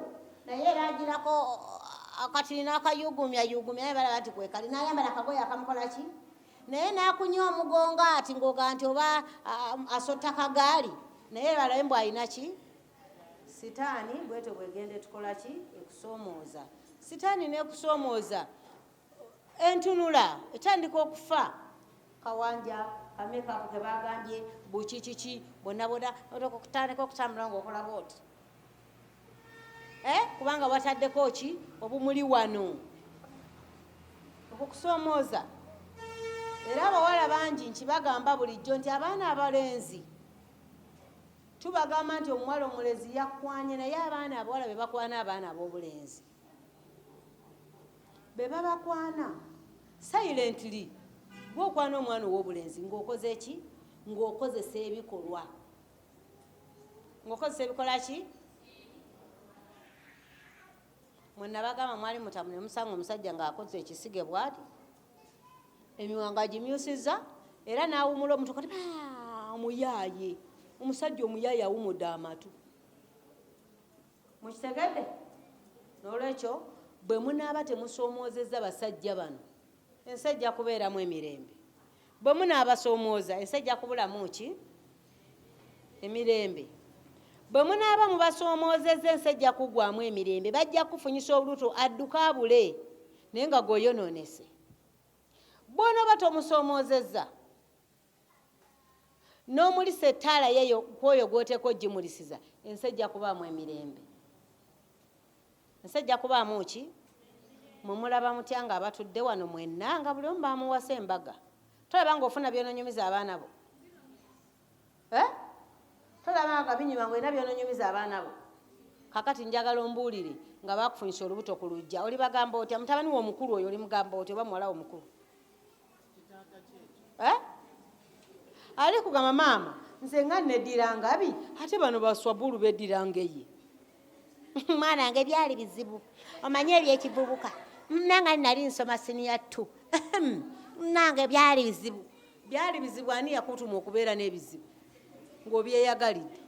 naye era agirako akatini n'akayugumya naye balaba nti kwekali n'ayambala akagoye akamukola ki? Naye n'akunya omugongo ati ng'oga nti oba asotta kagaali naye balabe mbw alina ki? Sitaani bwetyo bwegenda etukola ki? Ekusoomooza. Sitaani n'ekusoomooza entunula etandika okufa. Kawanja, kamekapu ke bagambye, bukikiki, bonna otandika okutambula ng'okola bw'oti. Kubanga wataddeko ki? Obumuli wano okukusoomooza. Era abawala bangi nkibagamba bulijjo nti abaana abalenzi tubagamba nti omuwala omulezi yakwanye naye abaana abawala be bakwana abaana ab'obulenzi. be babakwana silently gwokwana omwana ow'obulenzi ng'okoze eki ng'okozesa ebikolwa ng'okozesa ebikola ki mwenna bagamba mwali mutamune musanga omusajja ng'akoze ekisige bw'ati emiwanga agimyusiza era n'awumula omuntu kati omuyaaye omusajja omuyaaye awumudde amatu mukitegedde n'olwekyo bwe munaaba temusoomoozezza basajja bano ensi ejja kubeeramu emirembe bwe munaabasoomooza ensi ejja kubulamu ki emirembe bwe munaaba mubasoomoozezza ensi ejja kugwamu emirembe bajja kufunyisa oluto adduka abule naye nga gweyonoonese bw'onooba tomusoomoozezza n'omulisa ettaala yeyo kwoyo gw'oteeka ogimulisiza ensi ejja kubaamu emirembe ensi ejja kubaamu ki mwemulaba mutya nga abatudde wano mwenna nga buli omu bamuwasa embaga tolaba ngaofuna byononyumiza abaana bo tolaba nga binyuma ng'olina byononyumiza abaana bo kakati njagala ombuulire nga bakufunyisa olubuto ku lujja oli bagamba otya mutabani wo omukulu oyo oli mugamba otya oba muwala wo omukulu ali kugamba maama nze nga neddira ngabi ate bano baswabulu beddiranga ye mwana wange byali bizibu omanye ebyekivubuka nange nali nsoma siniya 2 nange byali bizibu ani yakutuma okubeera n'ebizibu ng'obyeyagalidde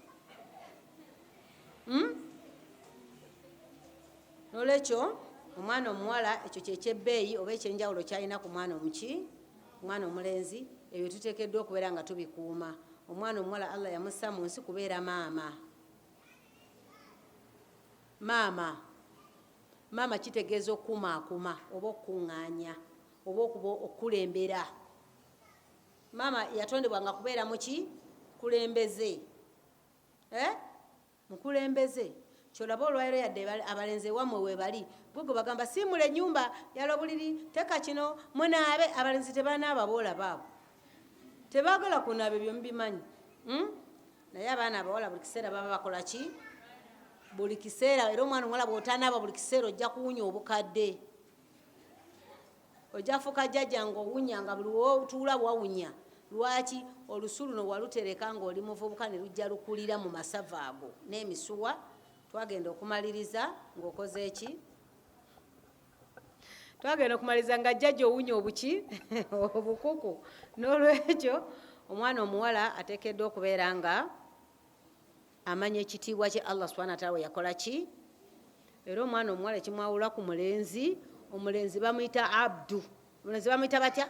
n'olwekyo omwana omuwala ekyo kyekyebbeeyi oba ekyenjawulo kyalina ku mwana omuki omwana omulenzi ebyo tuteekeddwa okubeera nga tubikuuma omwana omuwala Allah yamussa mu nsi kubeera maama kitegeeza okukumaakuma oba okukuŋŋaanya oba okuba okulembera maama yatondebwa nga kubeera muki kulembeze mukulembeze kyolaba olwairo yadde abalenzi ewammwe webali bwegwe bagamba siimula ennyumba yala obuliri teka kino munaabe abalenzi tebanaaba boola baabo tebaagala kunaaba ebyo mubimanyi naye abaana abawala buli kiseera baba bakola ki buli kiseera era omwana omuwala bw'otanaaba buli kiseera ojja kuwunya obukadde ojja fuuka jjajja ng'owunya nga buli wotuula wawunya lwaki olusu luno walutereka ng'oli muvubuka ne lujja lukulira mu masavu ago n'emisuwa twagenda okumaliriza ng'okoze eki twagenda okumaliriza nga jjajja owunya obuki obukuku n'olwekyo omwana omuwala ateekeddwa okubeera nga amanya ekitiibwa kye Allah subhanahu wa ta'ala we yakola ki era omwana omuwala ekimwawula ku mulenzi omulenzi bamuyita abdu omulenzi bamuyita batya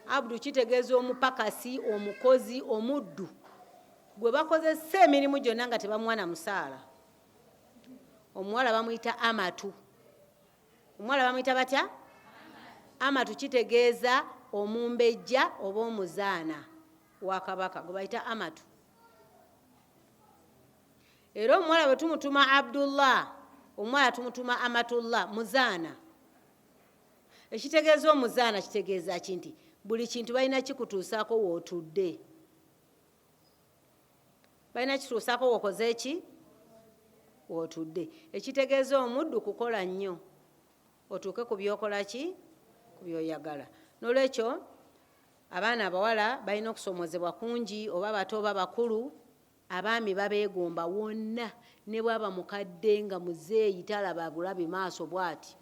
abdu kitegeeza omupakasi omukozi omuddu gwe bakozesa emirimu gyonna nga tebamwana musaala omuwala bamuyita amatu omuwala bamuyita batya amatu kitegeeza omumbejja oba omuzaana wa kabaka gwe bayita amatu era omuwala bwe tumutuma abdullah omuwala tumutuma amatullah muzaana ekitegeeza omuzaana kitegeeza ki nti buli kintu balina kikutuusaako wootudde balina kituusaako wokoze eki wootudde ekitegeeza omuddu kukola nnyo otuuke ku byokola ki ku byoyagala n'olwekyo abaana abawala balina okusoomozebwa kungi oba bato oba bakulu abaami babeegomba wonna ne bwaba mukadde nga muzeeyi talaba bulabi maaso bwati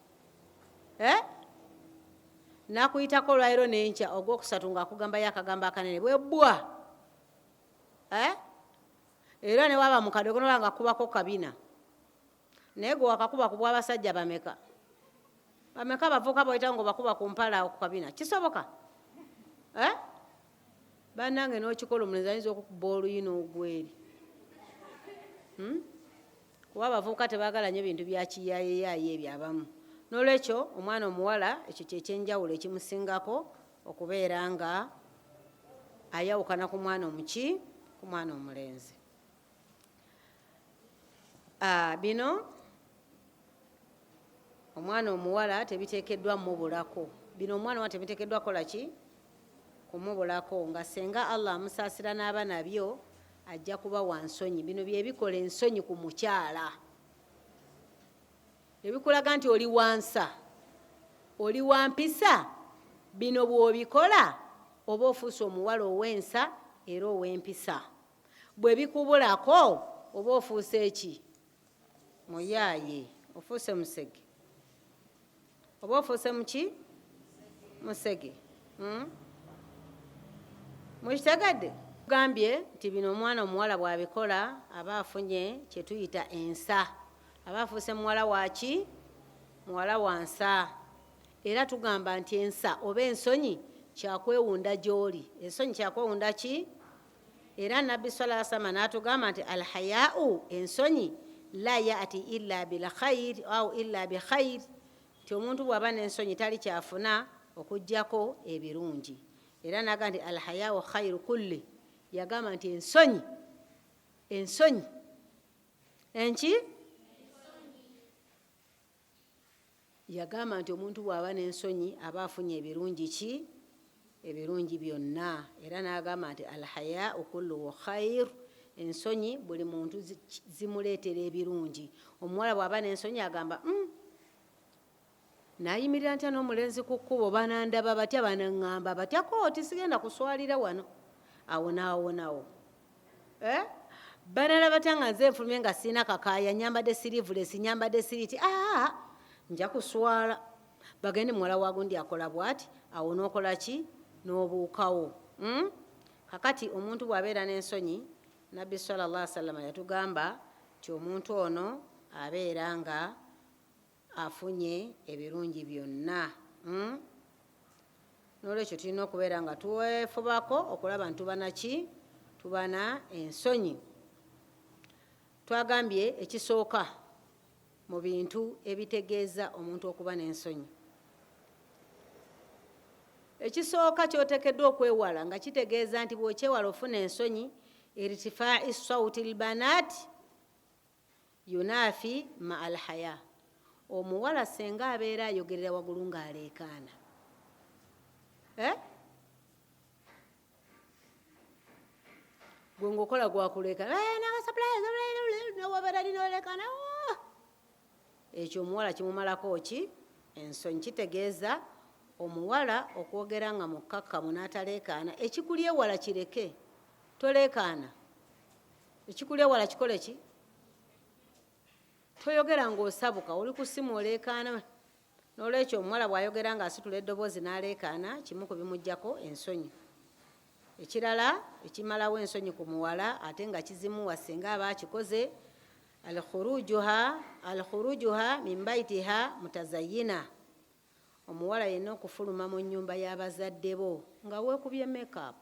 nakuyitako olwairo n'enkya ogwokusatu ng'akugambayo akagambo akanene bwebbwa era ne waba mukadde okonoba nga kubako kabina naye gwe wakakuba ku bw'abasajja bameka bavuuka bawita ngo bakuba ku mpala awo ku kabina kisoboka bannange n'okikola omulenzi ayinza okukuba oluyina ogweri kuba abavuuka tebaagala nnyo ebintu bya kiyayeyaye ebyo abamu n'olwekyo omwana omuwala ekyo kyekyenjawulo ekimusingako okubeera nga ayawukana ku mwana omuki ku mwana omulenzi bino omwana omuwala tebiteekeddwa mubulako bino omwana omuwala tebiteekeddwa kola ki kumubulako nga senga Allah amusaasira n'abaana byo ajja kuba wa nsonyi bino byebikola ensonyi ku mukyala ebikulaga nti oli wansa oli wampisa bino bw'obikola oba ofuuse omuwala ow'ensa era ow'empisa. Bwe bikubulako oba ofuuse eki? Muyaaye, ofuuse musege oba ofuuse muki? Musege. Mukitegedde? Gambye nti bino omwana omuwala bw'abikola aba afunye kye tuyita ensa, aba afuuse muwala waki? Muwala wa nsa. Era tugamba nti ensa oba ensonyi kyakwewunda gy'oli. Ensonyi kyakwewunda ki? Era Nabbi sallallahu alaihi wasallam n'atugamba nti alhayau, ensonyi, la yaati illa bilkhayr au illa bikhayr, nti omuntu bw'aba n'ensonyi tali kyafuna okuggyako ebirungi. Era n'agamba nti alhayau khayru kulli, yagamba nti ensonyi enki? Yagamba nti omuntu bw'aba n'ensonyi aba afunye ebirungi ki? Ebirungi byonna. Era n'agamba nti alhayau kulluhu khayr, ensonyi buli muntu zimuleetera ebirungi. Omuwala bw'aba n'ensonyi agamba nayimirira ntya n'omulenzi ku kkubo, banandaba batya, banaŋŋamba batya, kooti sigenda kuswalira wano. Awo n'awonawo. Banala batya nga nze nfulumye nga sirina kakaaya, nyambadde sirivulesi, nyambadde siriiti, nja kuswala. Bagende muwala wa gundi akola bw'ati, awo n'okola ki? N'obuukawo. Kakati omuntu bw'abeera n'ensonyi, Nabbi sallallahu alaihi wasallam yatugamba nti omuntu ono abeera nga afunye ebirungi byonna. N'olwekyo tulina okubeera nga twefubako okulaba nti tubana ki? Tubana ensonyi. Twagambye ekisooka mu bintu ebitegeeza omuntu okuba n'ensonyi. Ekisooka ky'oteekeddwa okwewala nga kitegeeza nti bw'okyewala ofuna ensonyi, irtifaa'i sawti lbanaat yunaafi ma alhaya. Omuwala senga abeera ayogerera waggulu ng'aleekaana, gwe ng'okola gwakuleekaana nawabeera linoolekaana, ekyo omuwala kimumalako ki? Ensonyi. Kitegeeza omuwala okwogera nga mukkakkamu n'ataleekaana. Ekikuli ewala kireke, toleekaana. Ekikuli ewala kikole ki? Toyogera ng'osabuka, oli ku ssimu oleekaana. N'olwekyo omuwala bw'ayogera ng'asitula eddoboozi n'aleekaana, kimu ku bimuggyako ensonyi. Ekirala ekimalawo ensonyi ku muwala ate nga kizimuwa singa aba akikoze, alkhurujuha min baitiha mutazayyina. Omuwala yenna okufuluma mu nnyumba y'abazadde bo nga weekubye makeup,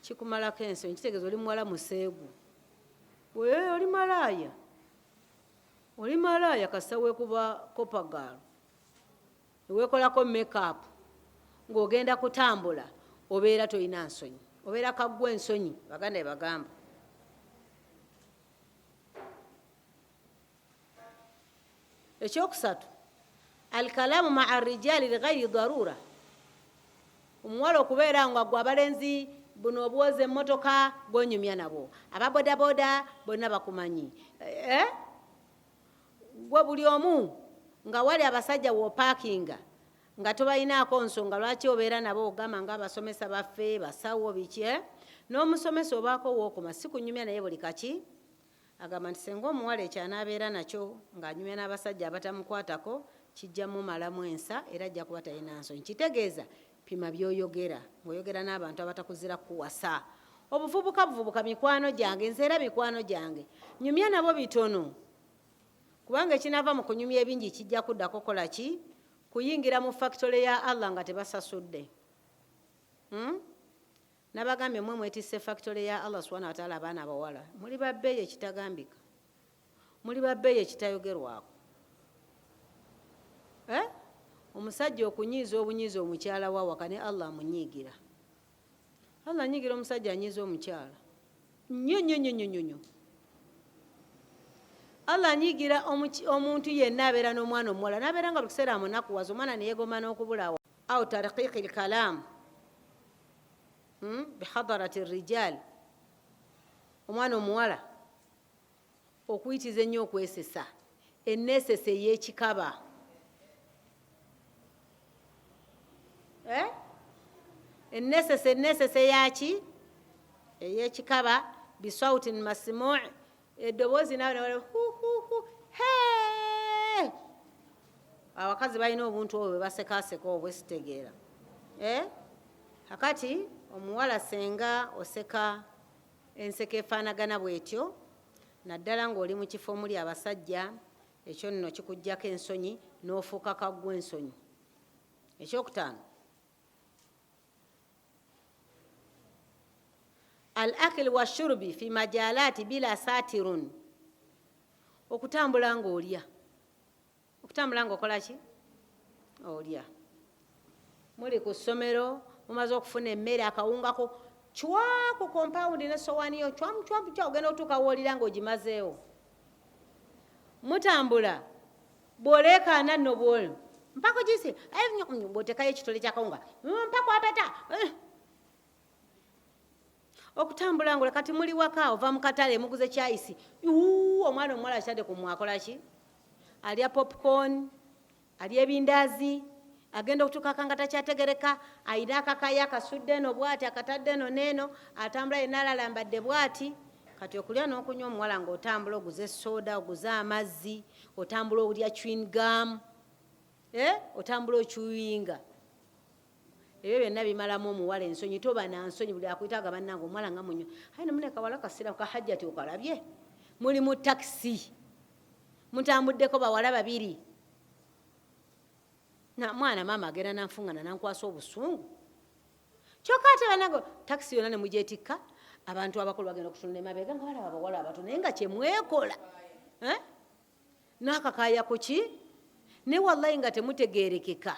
kikumalako ensonyi. Kitegeeza oli muwala museegu. Oli malaaya, oli malaaya kasita weekuba kopagaalo, weekolako makeup ng'ogenda kutambula, obeera tolina nsonyi, obeera kaggwa ensonyi. Baganda bagamba ekyokusatu, alkalaamu maa rijaali lighairi darura. Omuwala okubeera nga gwe abalenzi buno obwoza emmotoka gwonyumya nabo, ababodaboda bonna bakumanyi, gwe buli omu nga wali abasajja w'opaakinga nga tobalinaako nsonga lwaki obeera nabo, ogamba ng'abasomesa baffe, basawo, biki, n'omusomesa obaako wookoma si kunyumya naye buli kaki. Agamba nti senga omuwala ekyanaabeera nakyo ng'anyumya n'abasajja abatamukwatako, kijja mumalamu ensa era ajja kuba talina nsonyi. Kitegeeza pima by'oyogera, ng'oyogera n'abantu abatakuzira kuwasa. Obuvubuka mikwano gyange, nze era mikwano gyange, nyumya nabo bitono, kubanga ekinaava mu kunyumya ebingi kijja kuddako kola ki? Kuyingira mu factory ya Allah nga tebasasudde. Nabagambye mmwe mwetisse factory ya Allah subhanahu wa ta'ala, abaana abawala muli babbeeyi ekitagambika, muli babbeeyi ekitayogerwako. Omusajja okunyiiza obunyiiza omukyala wa waka ne Allah amunyiigira. Allah anyiigira omusajja anyiiza omukyala nnyo. Allah anyiigira omuntu yenna abeera n'omwana omuwala n'abeera nga buli kiseera amunakuwaza, omwana ne yeegomba n'okubulawa. Aw tarqiqi lkalaam bihadarati rijaal, omwana omuwala okuyitiza ennyo okwesesa, enneesesa ey'ekikaba. ennesese yaki eyekikaba bisautin masmuu eddoboozi nawe nawale abakazi balina obuntu obwo bebasekaseka obwo sitegeera kakati omuwala senga oseka enseko efaanagana bwetyo naddala ng'oli mu kifo omuli abasajja ekyo nno kikuggyako ensonyi n'ofuuka kaggwa ensonyi. Ekyokutaano, al akili wa shurubi fi majalaati bila satirun, okutambula ng'olya. Okutambula ng'okola ki? Olya. Muli ku ssomero mumaze okufuna emmere akawungako chwa ku compound ne sowaani yo chwa ogenda otuuka woolira ng'ogimazeewo. Mutambula bw'oleekaana nno bw'oli mpako gisi bw'otekayo ekitole kyakawunga mpako apeta. Okutambula ng'ole kati muli waka ova mu katale muguze kyayisi omwana omuwala akitadde ku mwakola ki? Alya popcorn, alya ebindaazi, agenda okutuuka nga takyategereka, ayina akakayi akasudde eno bw'ati akatadde eno n'eno, atambula yenna alalambadde bw'ati. Kati okulya n'okunywa omuwala ng'otambula oguze soda, oguze amazzi, otambula olya chewing gum, otambula okyuyinga. Ebyo byonna bimalamu omuwala ensonyi. Toba na nsonyi buli akuyitaga bannange omuwala nga munywa. Ayi namune kawala kasira ka Hajjat okalabye. Muli mu taxi. Mutambuddeko bawala babiri. Na mwana mama agenda nanfungana nankwasa obusungu. Kyokka ate bannange taxi yonna ne mugyetikka abantu abakulu bagenda okutunula emabega nga balaba abawala abato naye nga kyemwekola. N'akakaaya ku ki? Ne wallahi nga temutegeerekeka.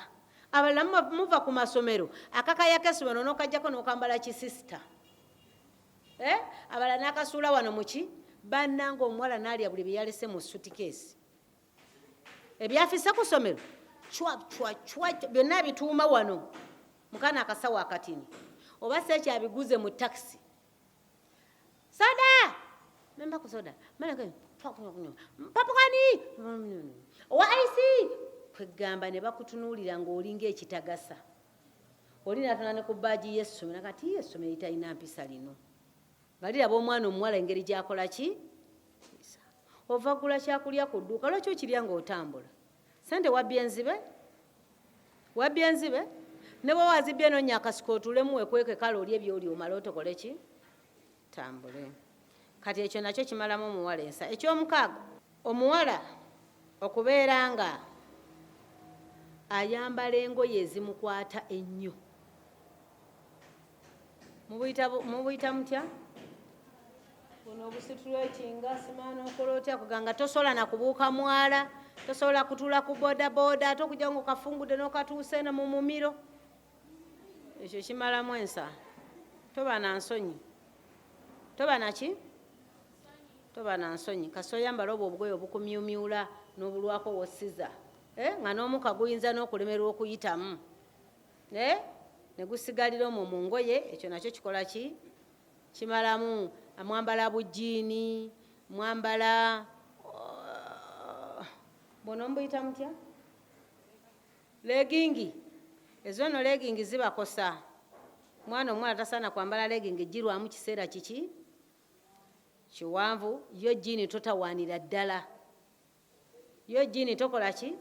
Abalala muva ku masomero akakaaya k'essomero n'okajjako n'okambala kisisita. Abalala n'akasuula wano mu ki? Bannange omuwala n'alya buli bye yalese mu suitcase. Ebyafisse ku ssomero chwa byonna bituuma wano mukana akasawo akatini oba si ekyabiguze mu taxi. Soda memba ku soda papukani owa ice kwegamba ne bakutunuulira ng'olinga ekitagasa. Oli natona ne ku bbaaji y'essomero kati y'essomero italina mpisa lino. Baliraba omwana omuwala engeri gy'akola ki? Ova gula kyakulya ku dduuka lwaki okirya ng'otambula? Sente wabbye enzibe? Wabbye enzibe? Ne bwe wazibbye n'onnya akasiko otulemu wekweke kale oli ebyoli omala otokole ki? Tambule. Kati ekyo nakyo kimalamu omuwala ensa. Ekyomukaaga, omuwala okubeera nga ayambala engoye ezimukwata ennyo. Mubuyita mutya? Buno obusitulwekinga simaana okola otya kuganga tosobola na kubuuka mwala, tosobola kutuula ku bodaboda ate okujja ng'okafungudde n'okatuusa eno mu mumiro. Ekyo kimalamu ensa. Toba na nsonyi. Toba na ki? Toba na nsonyi. Kasita oyambala obwo obugoye obukumyumyula n'obulwako wosiza. Nga n'omuka guyinza n'okulemerwa okuyitamu. Ne gusigalira omwo mu ngoye, ekyo nakyo kikola ki? Kimalamu. Mwambala bujiini, mwambala bono mbuyita mutya? Legingi. Ezo no legingi zibakosa. Mwana omuwala tasaana kwambala legingi girwamu kiseera kiki? Kiwanvu. Yo jiini totawaanira ddala. Yo jiini tokola ki?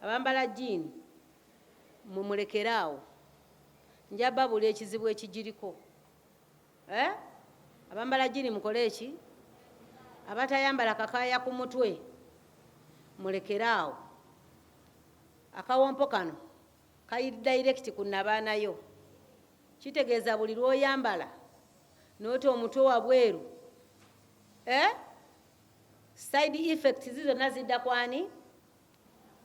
Abambala jiini mumulekeraawo. Njaba buli ekizibu ekigiriko. Abambala jiini mukole eki? Abatayambala kakaaya ku mutwe mulekeraawo. Akawompo kano kayi direct ku nabaanayo. Kitegeeza buli lw'oyambala n'oti omutwe wabweru. Side effects zizonna zidda kwani?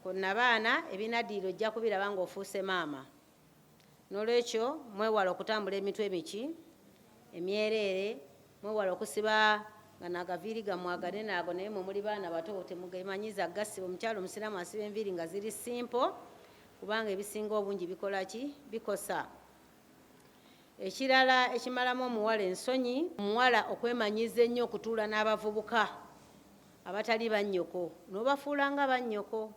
Ku nabaana ebinaddiiro ojja kubiraba ng'ofuuse maama. N'olwekyo mwewala okutambula emitwe emiki emyereere, mwewala okusiba nga nagaviiri gammwe aganene ago naye mwe muli baana bato temugemanyiza gasiba. Omukyalo omusiraamu asiba enviiri nga ziri simple kubanga ebisinga obungi bikola ki? Bikosa. Ekirala ekimalamu omuwala ensonyi, omuwala okwemanyiza ennyo okutuula n'abavubuka abatali bannyoko n'obafuula nga bannyoko.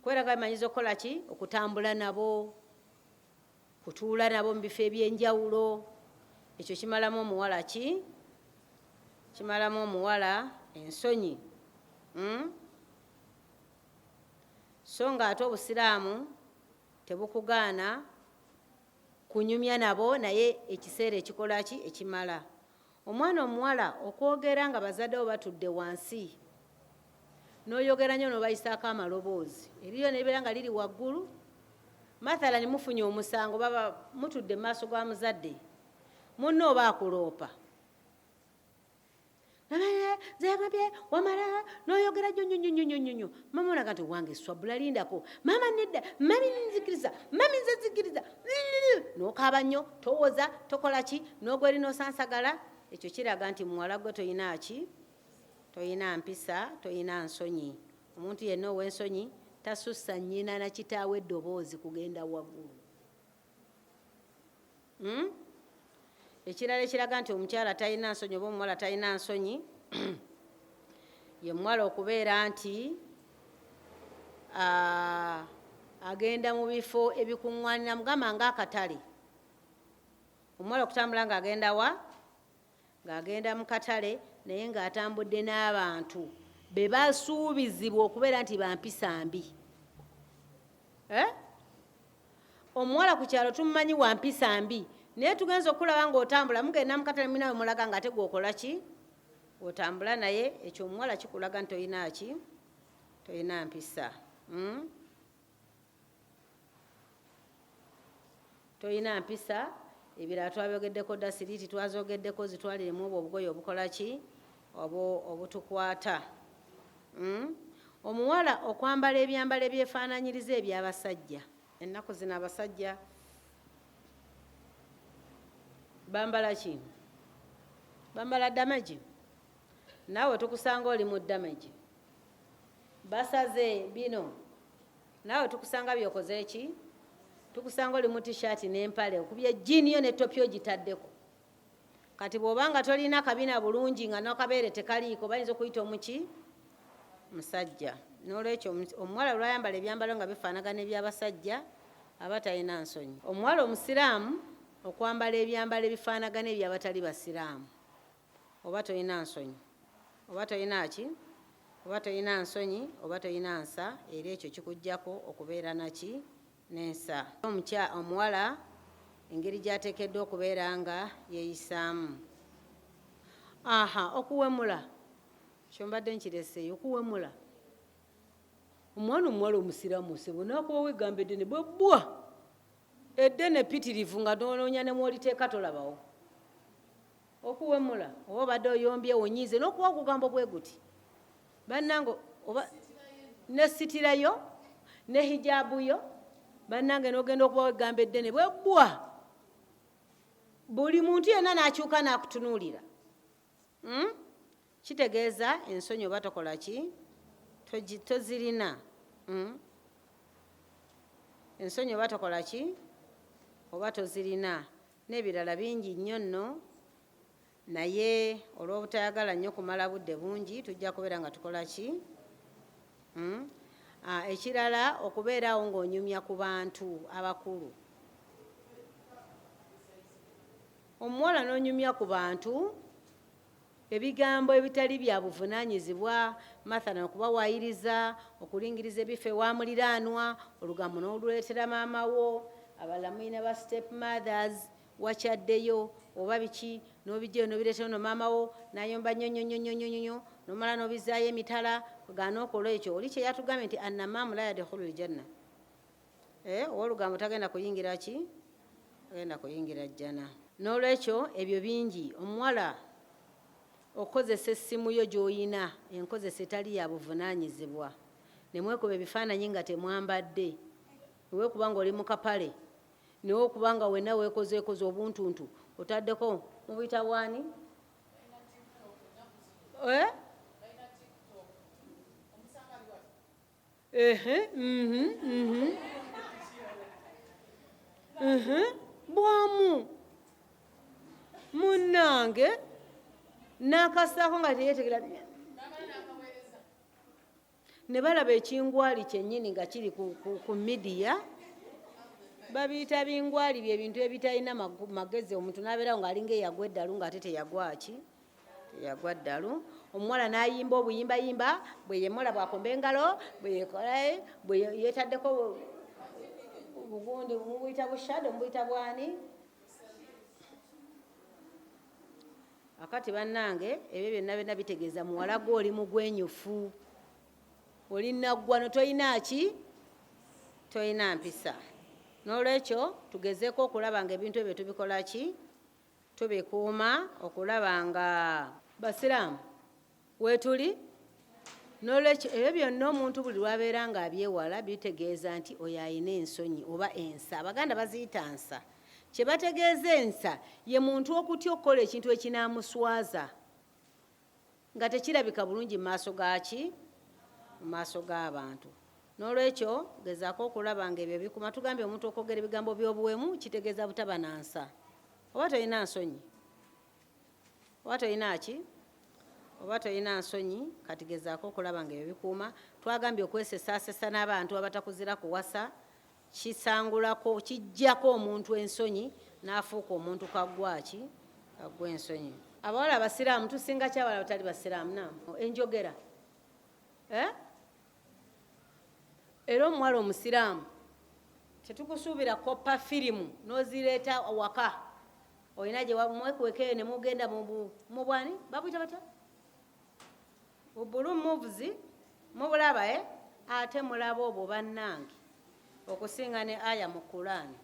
kweraga bimanyiza okukola ki okutambula nabo kutuula nabo mu bifo ebyenjawulo ekyo kimalamu omuwala ki kimalamu omuwala ensonyi so nga ate obusiraamu tebukugaana kunyumya nabo naye ekiseera ekikola ki ekimala omwana omuwala okwogera nga bazaddewo batudde wansi n'oyogera nnyo n'obayisaako amaloboozi eriyo nebeera nga liri waggulu mathalani mufunye omusango baba mutudde mu maaso ga muzadde munno oba akuloopa zegambye wamala n'oyogera jjo mama olaga nti wange swabula lindako mama nedda mami nzikiriza mami nze zikiriza n'okaaba nnyo towoza tokola ki n'ogweri n'osansagala ekyo kiraga nti muwala gwe toyina ki toyina mpisa toyina nsonyi omuntu yenna ow'ensonyi tasussa nnyina na kitaawe eddoboozi kugenda waggulu ekirala ekiraga nti omukyala talina nsonyi oba omuwala talina nsonyi ye muwala okubeera nti agenda mu bifo ebikuŋŋaanira mugamba ng'akatale omuwala okutambula ng'agenda wa ng'agenda mu katale naye ng'atambudde n'abantu be basuubizibwa okubeera nti bampisa mbi omuwala ku kyalo tumumanyi wampisa mbi naye tugenza okulaba ng'otambula mugenda mu katale minawe mulaga ng'ate gwokola ki otambula naye ekyo omuwala kikulaga nti toyina ki toyina mpisa toyina mpisa ebirala twabyogeddeko dda siriiti twazogeddeko zitwaliremu obwo obugoye obukola ki obutukwata omuwala okwambala ebyambalo ebyefaananyiriza ebyabasajja ennaku zino abasajja bambala ki bambala damagi naawe tukusanga oli mu damagi basaze bino naawe tukusanga byokoze ki tukusanga oli mu tishaati n'empale okubya ejjiini yo n'ettopyo gitaddeko kati bw'obanga tolina kabina bulungi nga n'akabeere tekaliiko bayinza okuyita omuki musajja n'olwekyo omuwala olwayambala ebyambalo nga bifaanagana ebyabasajja aba talina nsonyi omuwala omusiraamu okwambala ebyambalo ebifaanagana ebyabatali basiraamu oba tolina nsonyi oba tolina ki oba tolina nsonyi oba tolina nsa era ekyo kikuggyako okubeera naki n'ensa omuwala engeri gy'ateekeddwa okubeera nga yeeyisaamu okuwemula kyombadde nkireseeyo okuwemula omwana omuwala omusiraamu osebo nakuba weegamba eddene bwebbwa eddene ppitirivu nga noonoonya ne mwoliteeka tolabawo okuwemula oba obadde oyombye wonyiize n'okuba okugambo bwe guti bannange oba nesitirayo ne hijaabuyo bannange n'ogenda okuba weegamba eddene bwebbwa buli muntu yenna n'akyuka n'akutunuulira kitegeeza ensonyi oba tokola ki tozirina ensonyi oba tokola ki oba tozirina n'ebirala bingi nnyo nno naye olw'obutayagala nnyo kumala budde bungi tujja kubeera nga tukola ki ekirala okubeerawo ng'onyumya ku bantu abakulu omuwala n'onyumya ku bantu ebigambo ebitali bya buvunaanyizibwa mathalan okubawaayiriza okulingiriza ebifo ewamuliraanwa olugambo n'oluleetera maama wo abalala mulina ba step mothers wakyaddeyo oba biki n'obijjayo n'obireetera no maama wo n'ayomba nnyonnyonnyonnyonnyo n'omala n'obizaayo emitala gaana okola ekyo oli kye yatugambye nti annamaamu la yadkhulu ljanna ow'olugambo tagenda kuyingira ki tagenda kuyingira jjana n'olwekyo ebyo bingi omuwala okukozesa essimu yo gy'oyina enkozesa etali ya buvunaanyizibwa nemwekuba ebifaananyi nga temwambadde neweekuba nga oli mu kapale neweekuba nga wenna weekozeekoze obuntuntu otaddeko mubuyita bwani bwamu munnange n'akasaako nga teyeetegera ne balaba ekingwali kyennyini nga kiri ku midiya, babiyita bingwali byebintu ebitalina magezi. Omuntu n'abeerawo ng'alinga eyagwa eddalu ng'ate teyagwaki, teyagwa ddalu. Omuwala n'ayimba obuyimbayimba, bwe yemula bwakomba engalo, bwe yekolaye, bwe yeetaddeko obugundi, mubuyita bushado, mubuyita bwani. Akati bannange, ebyo byonna byonna bitegeeza muwala gwe oli mugwenyufu, oli naggwano, toyina ki, toyina mpisa. N'olwekyo tugezeeko okulaba nga ebintu ebyo tubikola ki, tubikuuma, okulaba nga basiraamu weetuli. N'olwekyo ebyo byonna omuntu buli lwabeera nga abyewala bitegeeza nti oyo ayina ensonyi oba ensa. Abaganda baziyita nsa. Kye bategeeza ensa ye muntu okutya okukola ekintu ekinaamuswaza nga tekirabika bulungi mu maaso gaki, mu maaso g'abantu. N'olwekyo gezaako okulaba nga ebyo bikuma. Tugambye omuntu okwogera ebigambo by'obuwemu kitegeeza butaba na nsa. Oba toyina nsonyi, oba toyina ki, oba toyina nsonyi, kati gezaako okulaba nga ebyo bikuuma. Twagambye okwesesaasesa n'abantu abatakuzira kuwasa kisangulako, kijjako omuntu ensonyi n'afuuka omuntu kaggwaki, kaggwa ensonyi. Abawala abasiraamu tusinga ki abawala abatali basiraamu? Enjogera. Era omuwala omusiraamu tetukusuubira koppa firimu n'ozireeta waka. Olina gye mwekuwekeyo ne mugenda mu bwani babuyita batya? Bulu moves mubulaba ate mulaba obwo bannange okusinga ne aya mu Qur'ani.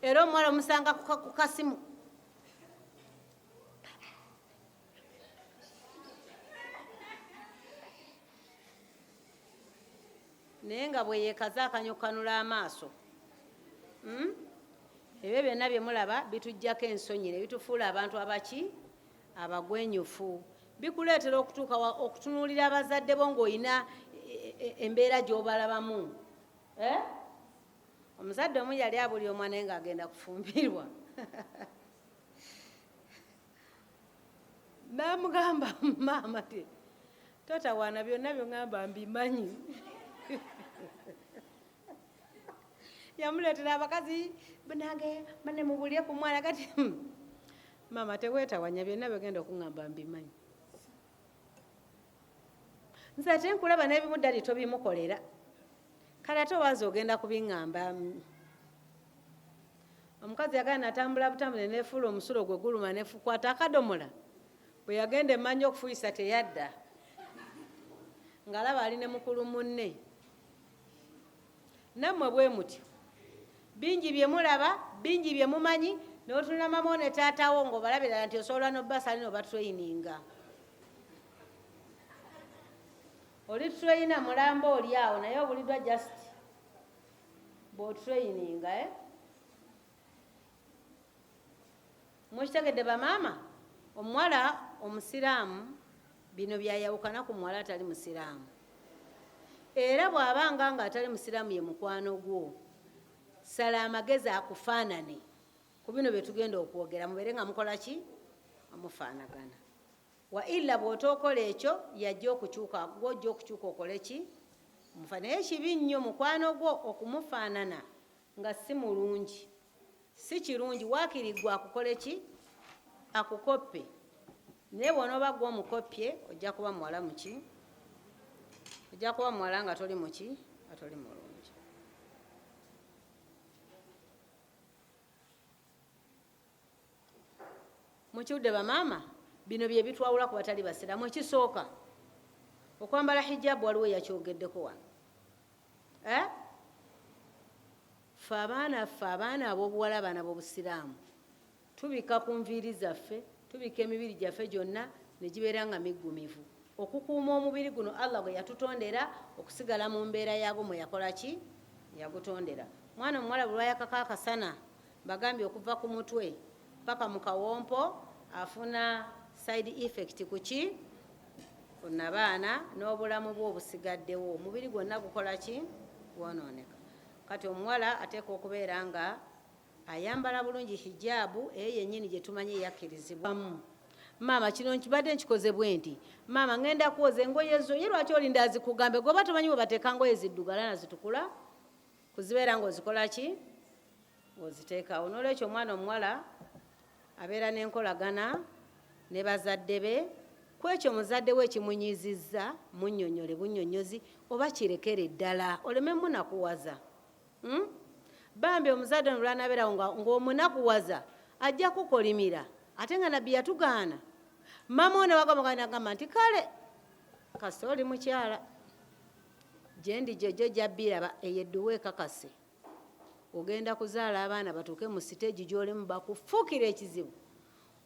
Era omuwala omusanga ku kasimu naye nga bwe yeekaza akanyukanula amaaso. Ebyo byonna bye mulaba bitujjako ensonyi ne bitufuula abantu abaki, abagwenyufu. Bikuleetera okutuuka okutunuulira abazadde bo ng'olina embeera gy'obalabamu. Omuzadde omu yali abuli omwana naye ng'agenda kufumbirwa. N'amugamba maama te totawaana byonna byongamba mbimanyi. Yamuleetera abakazi banange bane mubulye ku mwana kati maama teweetawanya byonna byogenda okungamba mbimanyi. Nze ate nkulaba n'ebimu ddali tobimukolera kale ate obanza ogenda kubiŋŋamba. Omukazi yagenda natambula butambule neefuula omusulo gwe guluma nefukwata akadomola. Bwe yagenda emmanyi okufuyisa teyadda ng'alaba ali ne mukulu munne. Nammwe bwe mutyo bingi bye mulaba, bingi bye mumanyi, n'otunula mama ne taatawo ng'obalabira nti osobola n'obbasali n'obatrayininga. Oli trayina mulamba oli awo naye obuliddwa just bw'otrayininga. Mukitegedde bamaama? Omuwala omusiraamu bino byayawukana ku muwala atali musiraamu. Era bw'abanga nga atali musiraamu ye mukwano gwo, sala amagezi akufaanane ku bino bye tugenda okwogera, mubeere nga mukola ki? Amufaanagana. Wa illa bw'otookola ekyo yajja okukyuka, gw'ojja okukyuka okole ki? Naye kibi nnyo mukwano gwo okumufaanana nga si mulungi, si kirungi. Waakiri gwe akukole ki? Akukoppe. Naye bw'onooba gwe omukopye ojja kuba muwala muki? Ojja kuba muwala nga toli muki? Nga toli mulungi. Mukiwudde bamaama? Bino bye bitwawula ku batali basiraamu. Ekisooka okwambala hijjaabu waliwo yakyogeddeko wano. Ffe abaana ab'obuwala bana b'obusiraamu tubika ku nviiri zaffe, tubika emibiri gyaffe gyonna ne gibeera nga miggumivu okukuuma omubiri guno Allah gwe yatutondera okusigala mu mbeera yaagwo mwe yakola ki? Yagutondera. Mwana omuwala bwe lwayakako akasana bagambye okuva ku mutwe paka mu kawompo afuna side effect ku ki? Ku nabaana n'obulamu bwe obusigaddewo. Omubiri gwonna gukola ki? Gwonooneka. Kati omuwala ateeka okubeera nga ayambala bulungi hijjaabu eyo yennyini gye tumanyi eyakkirizibwamu. maama kino nkibadde nkikoze bwe nti maama ngenda kuwoza engoye zo ye lwaki olinda azikugambe goba tomanyi bwe bateeka ngoye ziddugala nazitukula kuzibeera ng'ozikola ki ng'oziteekawo n'olwekyo omwana omuwala abeera n'enkolagana ne bazadde be kwekyo muzadde we ekimunyizizza munnyonnyole bunnyonnyozi oba kirekere ddala oleme munakuwaza bambi omuzadde nolwanabeerawo ng'omunakuwaza ajja kukolimira ate nga nabbi yatugaana mama one wagamuganagamba nti kale kasita oli mukyala gyendi jojo jabbiraba eyedduwa ekakase ogenda kuzaala abaana batuuke mu siteegi gy'olimu bakufuukira ekizibu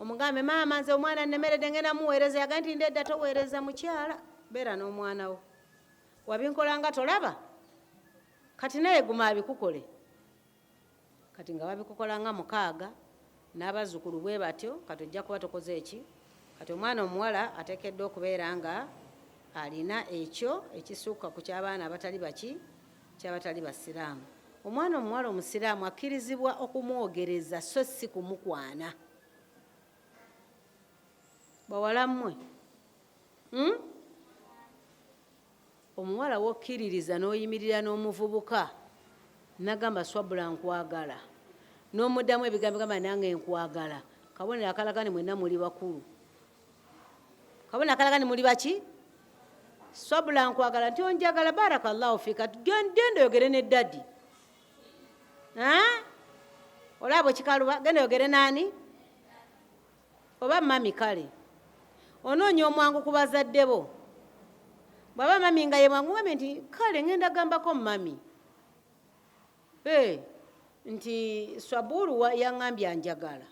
omugambe maama nze omwana nnemeredde ngenda muweereza yaga nti ndedda toweereza mukyala beera n'omwana wo wabinkolanga tolaba kati naye guma abikukole kati nga babikukolanga 6 n'abazzukulu bwe batyo kati ojja kuba tokoze eki kati omwana omuwala ateekeddwa okubeera nga alina ekyo ekisukka ku ky'abaana abatali baki kyabatali basiraamu omwana omuwala omusiraamu akkirizibwa okumwogereza so si kumukwana bawala mmwe omuwala wokkiririza n'oyimirira n'omuvubuka nagamba swabula nkwagala n'omuddamu ebigambo gamba nange nkwagala kabonero akalagane mwenna muli bakulu kabonero akalagane muli baki swabula nkwagala nti onjagala barakallahu fika genda oyogere ne daddi olaba ekikaluba genda oyogere naani oba mami kale onoonya omwangu ku bazadde bo bwaba mami nga ye mwangu ngambe nti kale ngenda gambako mami nti swabulu yaŋŋambye anjagala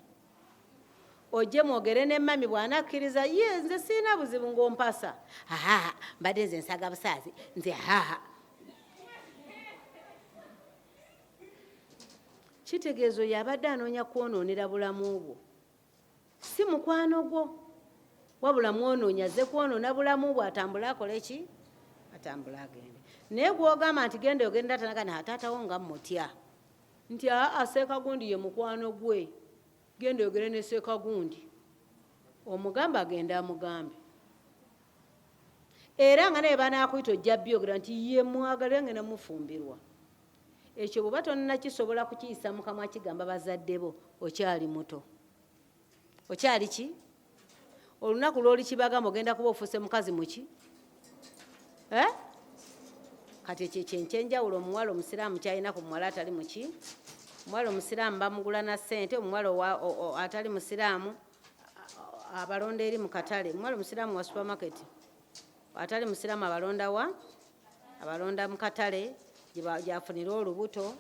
ojje mwogere ne mami bw'anakkiriza ye nze sirina buzibu ng'ompasa mbadde nze nsaga busaazi nze kitegeezo yabadde anoonya kwonoonera bulamu bwo si mukwano gwo wabula mwonoonyi azze kwonoona bulamu bwo atambule akole ki atambule agende naye gwogamba nti genda ogenda tanagana taatawo nga mmutya nti seekagundi ye mukwano gwe genda oyogere ne seekagundi omugambe agenda amugambe era nga naye banaakuyita ojja byogera nti ye mwagala ngenda mufumbirwa ekyo bw'oba tonnakisobola kukiyisa mu kamwa kigamba bazadde bo okyali muto okyali ki olunaku lw'oli kibagamba ogenda kuba ofuuse mukazi muki kati ekyo kyenkyenjawulo omuwala omusiraamu kyalina ku muwala atali muki omuwala omusiraamu bamugula na ssente omuwala atali musiraamu abalonda eri mu katale omuwala omusiraamu wa supermarket atali musiraamu abalonda wa abalonda mu katale gyafunira olubuto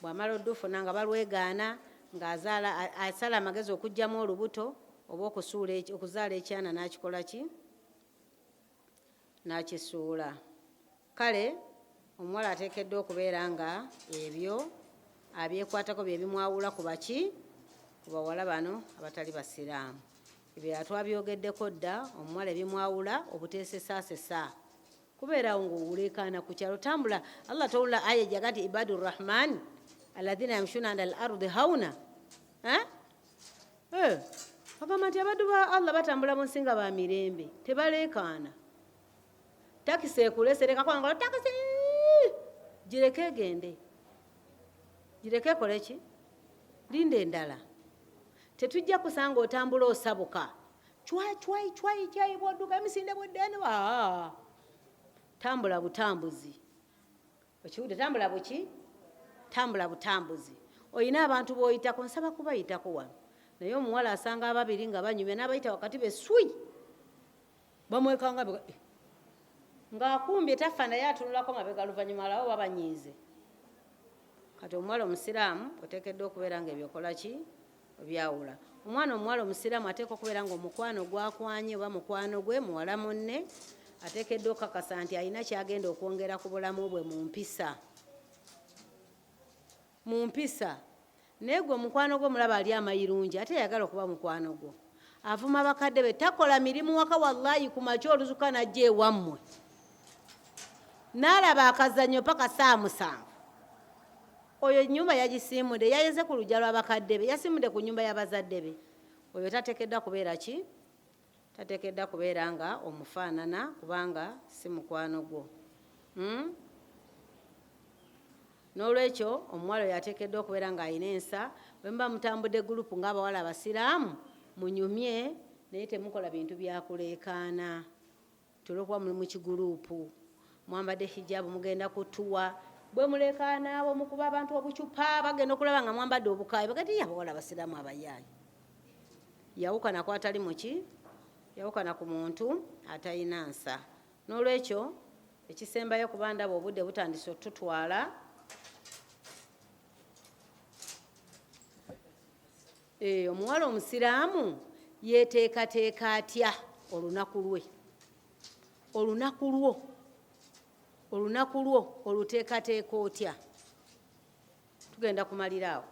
bw'amala oddufuna nga balwegaana ng'azaala asala amagezi okugyamu olubuto oba okuzaala ekyana n'akikola ki n'akisuula kale omuwala ateekeddwa okubeera nga ebyo abyekwatako bye bimwawula ku baki ku bawala bano abatali basiraamu ebyo twabyogeddeko dda omuwala ebimwawula obuteesesaasesa kubeerawo ng'owulekaana ku kyalo tambula allah tawula aya jaga nti AbduRahman alladhina yamshuna ala al-ardi hauna agamba nti abaddu ba allah batambula mu nsi nga ba mirembe tebaleekaana takisi ekulesereka kwangala takisi gireke egende gireke ekole ki linda endala tetujja kusanga otambula osabuka cwai cai bwodduka emisinde bweddene tambula butambuzi okiwudde tambula buki tambula butambuzi oyina abantu b'oyitako nsaba kubayitako wano naye omuwala asanga ababiri nga banyumya n'abayita wakati beswi bamwekanga ng'akumbye tafa naye atunulako mabega luvannyuma alawo babanyiize kati omuwala omusiraamu oteekeddwa okubeera nga ebyokola ki obyawula omwana omuwala omusiraamu ateeka okubeera nga omukwano gwakwanye oba mukwano gwe muwala munne ateekeddwa okukakasa nti alina kyagenda okwongera ku bulamu bwe mu mpisa naye gwe omukwano gwe mulaba ali amayirungi ate yagala okuba mukwano gwo avuma bakadde be takola mirimu waka wallahi ku makya oluzuka najja ewammwe n'alaba akazannyo paka 7 oyo nyumba yagisiimudde yayeze ku lujja lw'abakadde be yasimudde ku nyumba y'abazadde be oyo tateekeddwa kubeera ki tateekeddwa kubeera nga omufaanana kubanga si mukwano gwo. N'olwekyo omuwala oyo ateekeddwa okubeera ng'alina ensa. Bwe muba mutambudde gurupu ng'abawala abasiraamu munyumye naye temukola bintu byakuleekaana. Tulwokuba muli mu kigurupu mwambadde hijabu mugenda kutuwa bwe muleekaana abo mukuba abantu obucupa bagenda okulaba nga mwambadde obukaayi bagati abawala abasiraamu abayaayi. Yawukana ku atali muki, yawukana ku muntu atalina nsa. N'olwekyo ekisembayo kuba ndaba obudde butandise otutwala. Omuwala omusiraamu yeteekateeka atya olunaku lwe? Olunaku lwo oluteekateeka otya? Tugenda kumalira awo.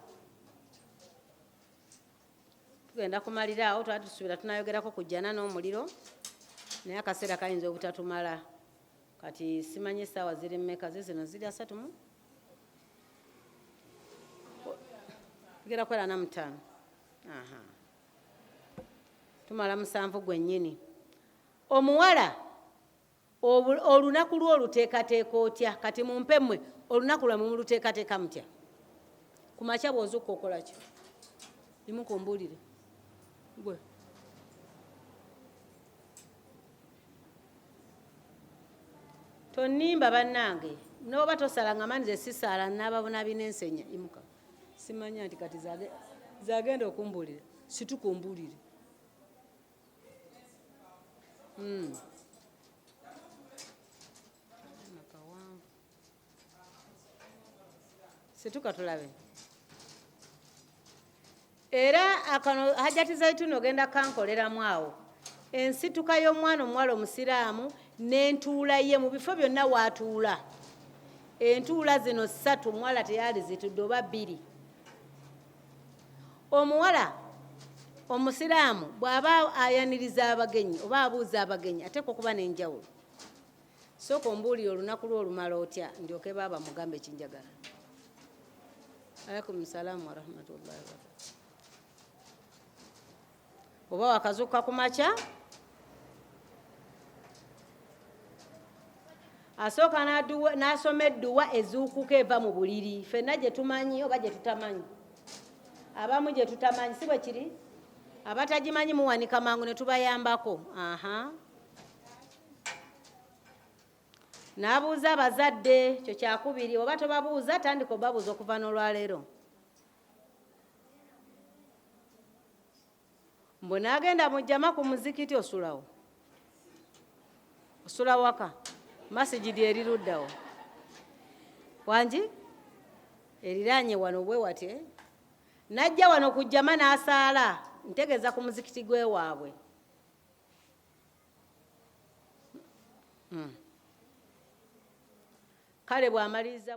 Twali tusuubira tunayogerako ku jjana n'omuliro naye akaseera kayinza obutatumala. Kati simanyi essaawa ziri mmeka zino ziri 3 mu tugera 45. Tumala 7 gwennyini. Omuwala olunaku lwo oluteekateeka otya? Kati mumpe mmwe olunaku lwammwe muluteekateeka mutya? Ku makya bw'ozukka okola ki? Limu kumbuulire gwe. Tonnimba bannange n'oba tosala nga mani ze sisaala n'ababona binensenya imuka. Simanya nti kati zagenda okumbuulira situkumbuulire. Situka tulabe. Era akano Hajjati Zaituni ogenda kankoleramu awo. Ensituka y'omwana omuwala omusiraamu n'entuula ye mu bifo byonna waatuula. Entuula zino 3 omuwala teyali zitudde oba 2. Omuwala omusiraamu bw'aba ayaniriza abagenyi oba abuuza abagenyi ateekwa okuba n'enjawulo. Sooka ombuulire olunaku lwo olumala otya ndyoke baaba mugambe ekinjagala. Alaikum salaamu wa rahmatullahi wa barakatuh. Oba wakazuuka ku makya asooka n'asoma edduwa ezuukuka eva mu buliri. Ffenna gye tumanyi oba gye tutamanyi? Abamu gye tutamanyi si bwe kiri? Abatagimanyi muwanika mangu ne tubayambako. N'abuuza abazadde, kyo kyakubiri. Oba tobabuuza tandika obabuuza okuva n'olwaleero. Mbwe n'agenda mu jjama ku muzikiti osulawo. Osula waka. Masijidi eriruddawo. Wangi? Eriraanye wano bwe wate. Najja wano ku jjama n'asaala. Ntegeeza ku muzikiti gwe waabwe. Kale bw'amaliriza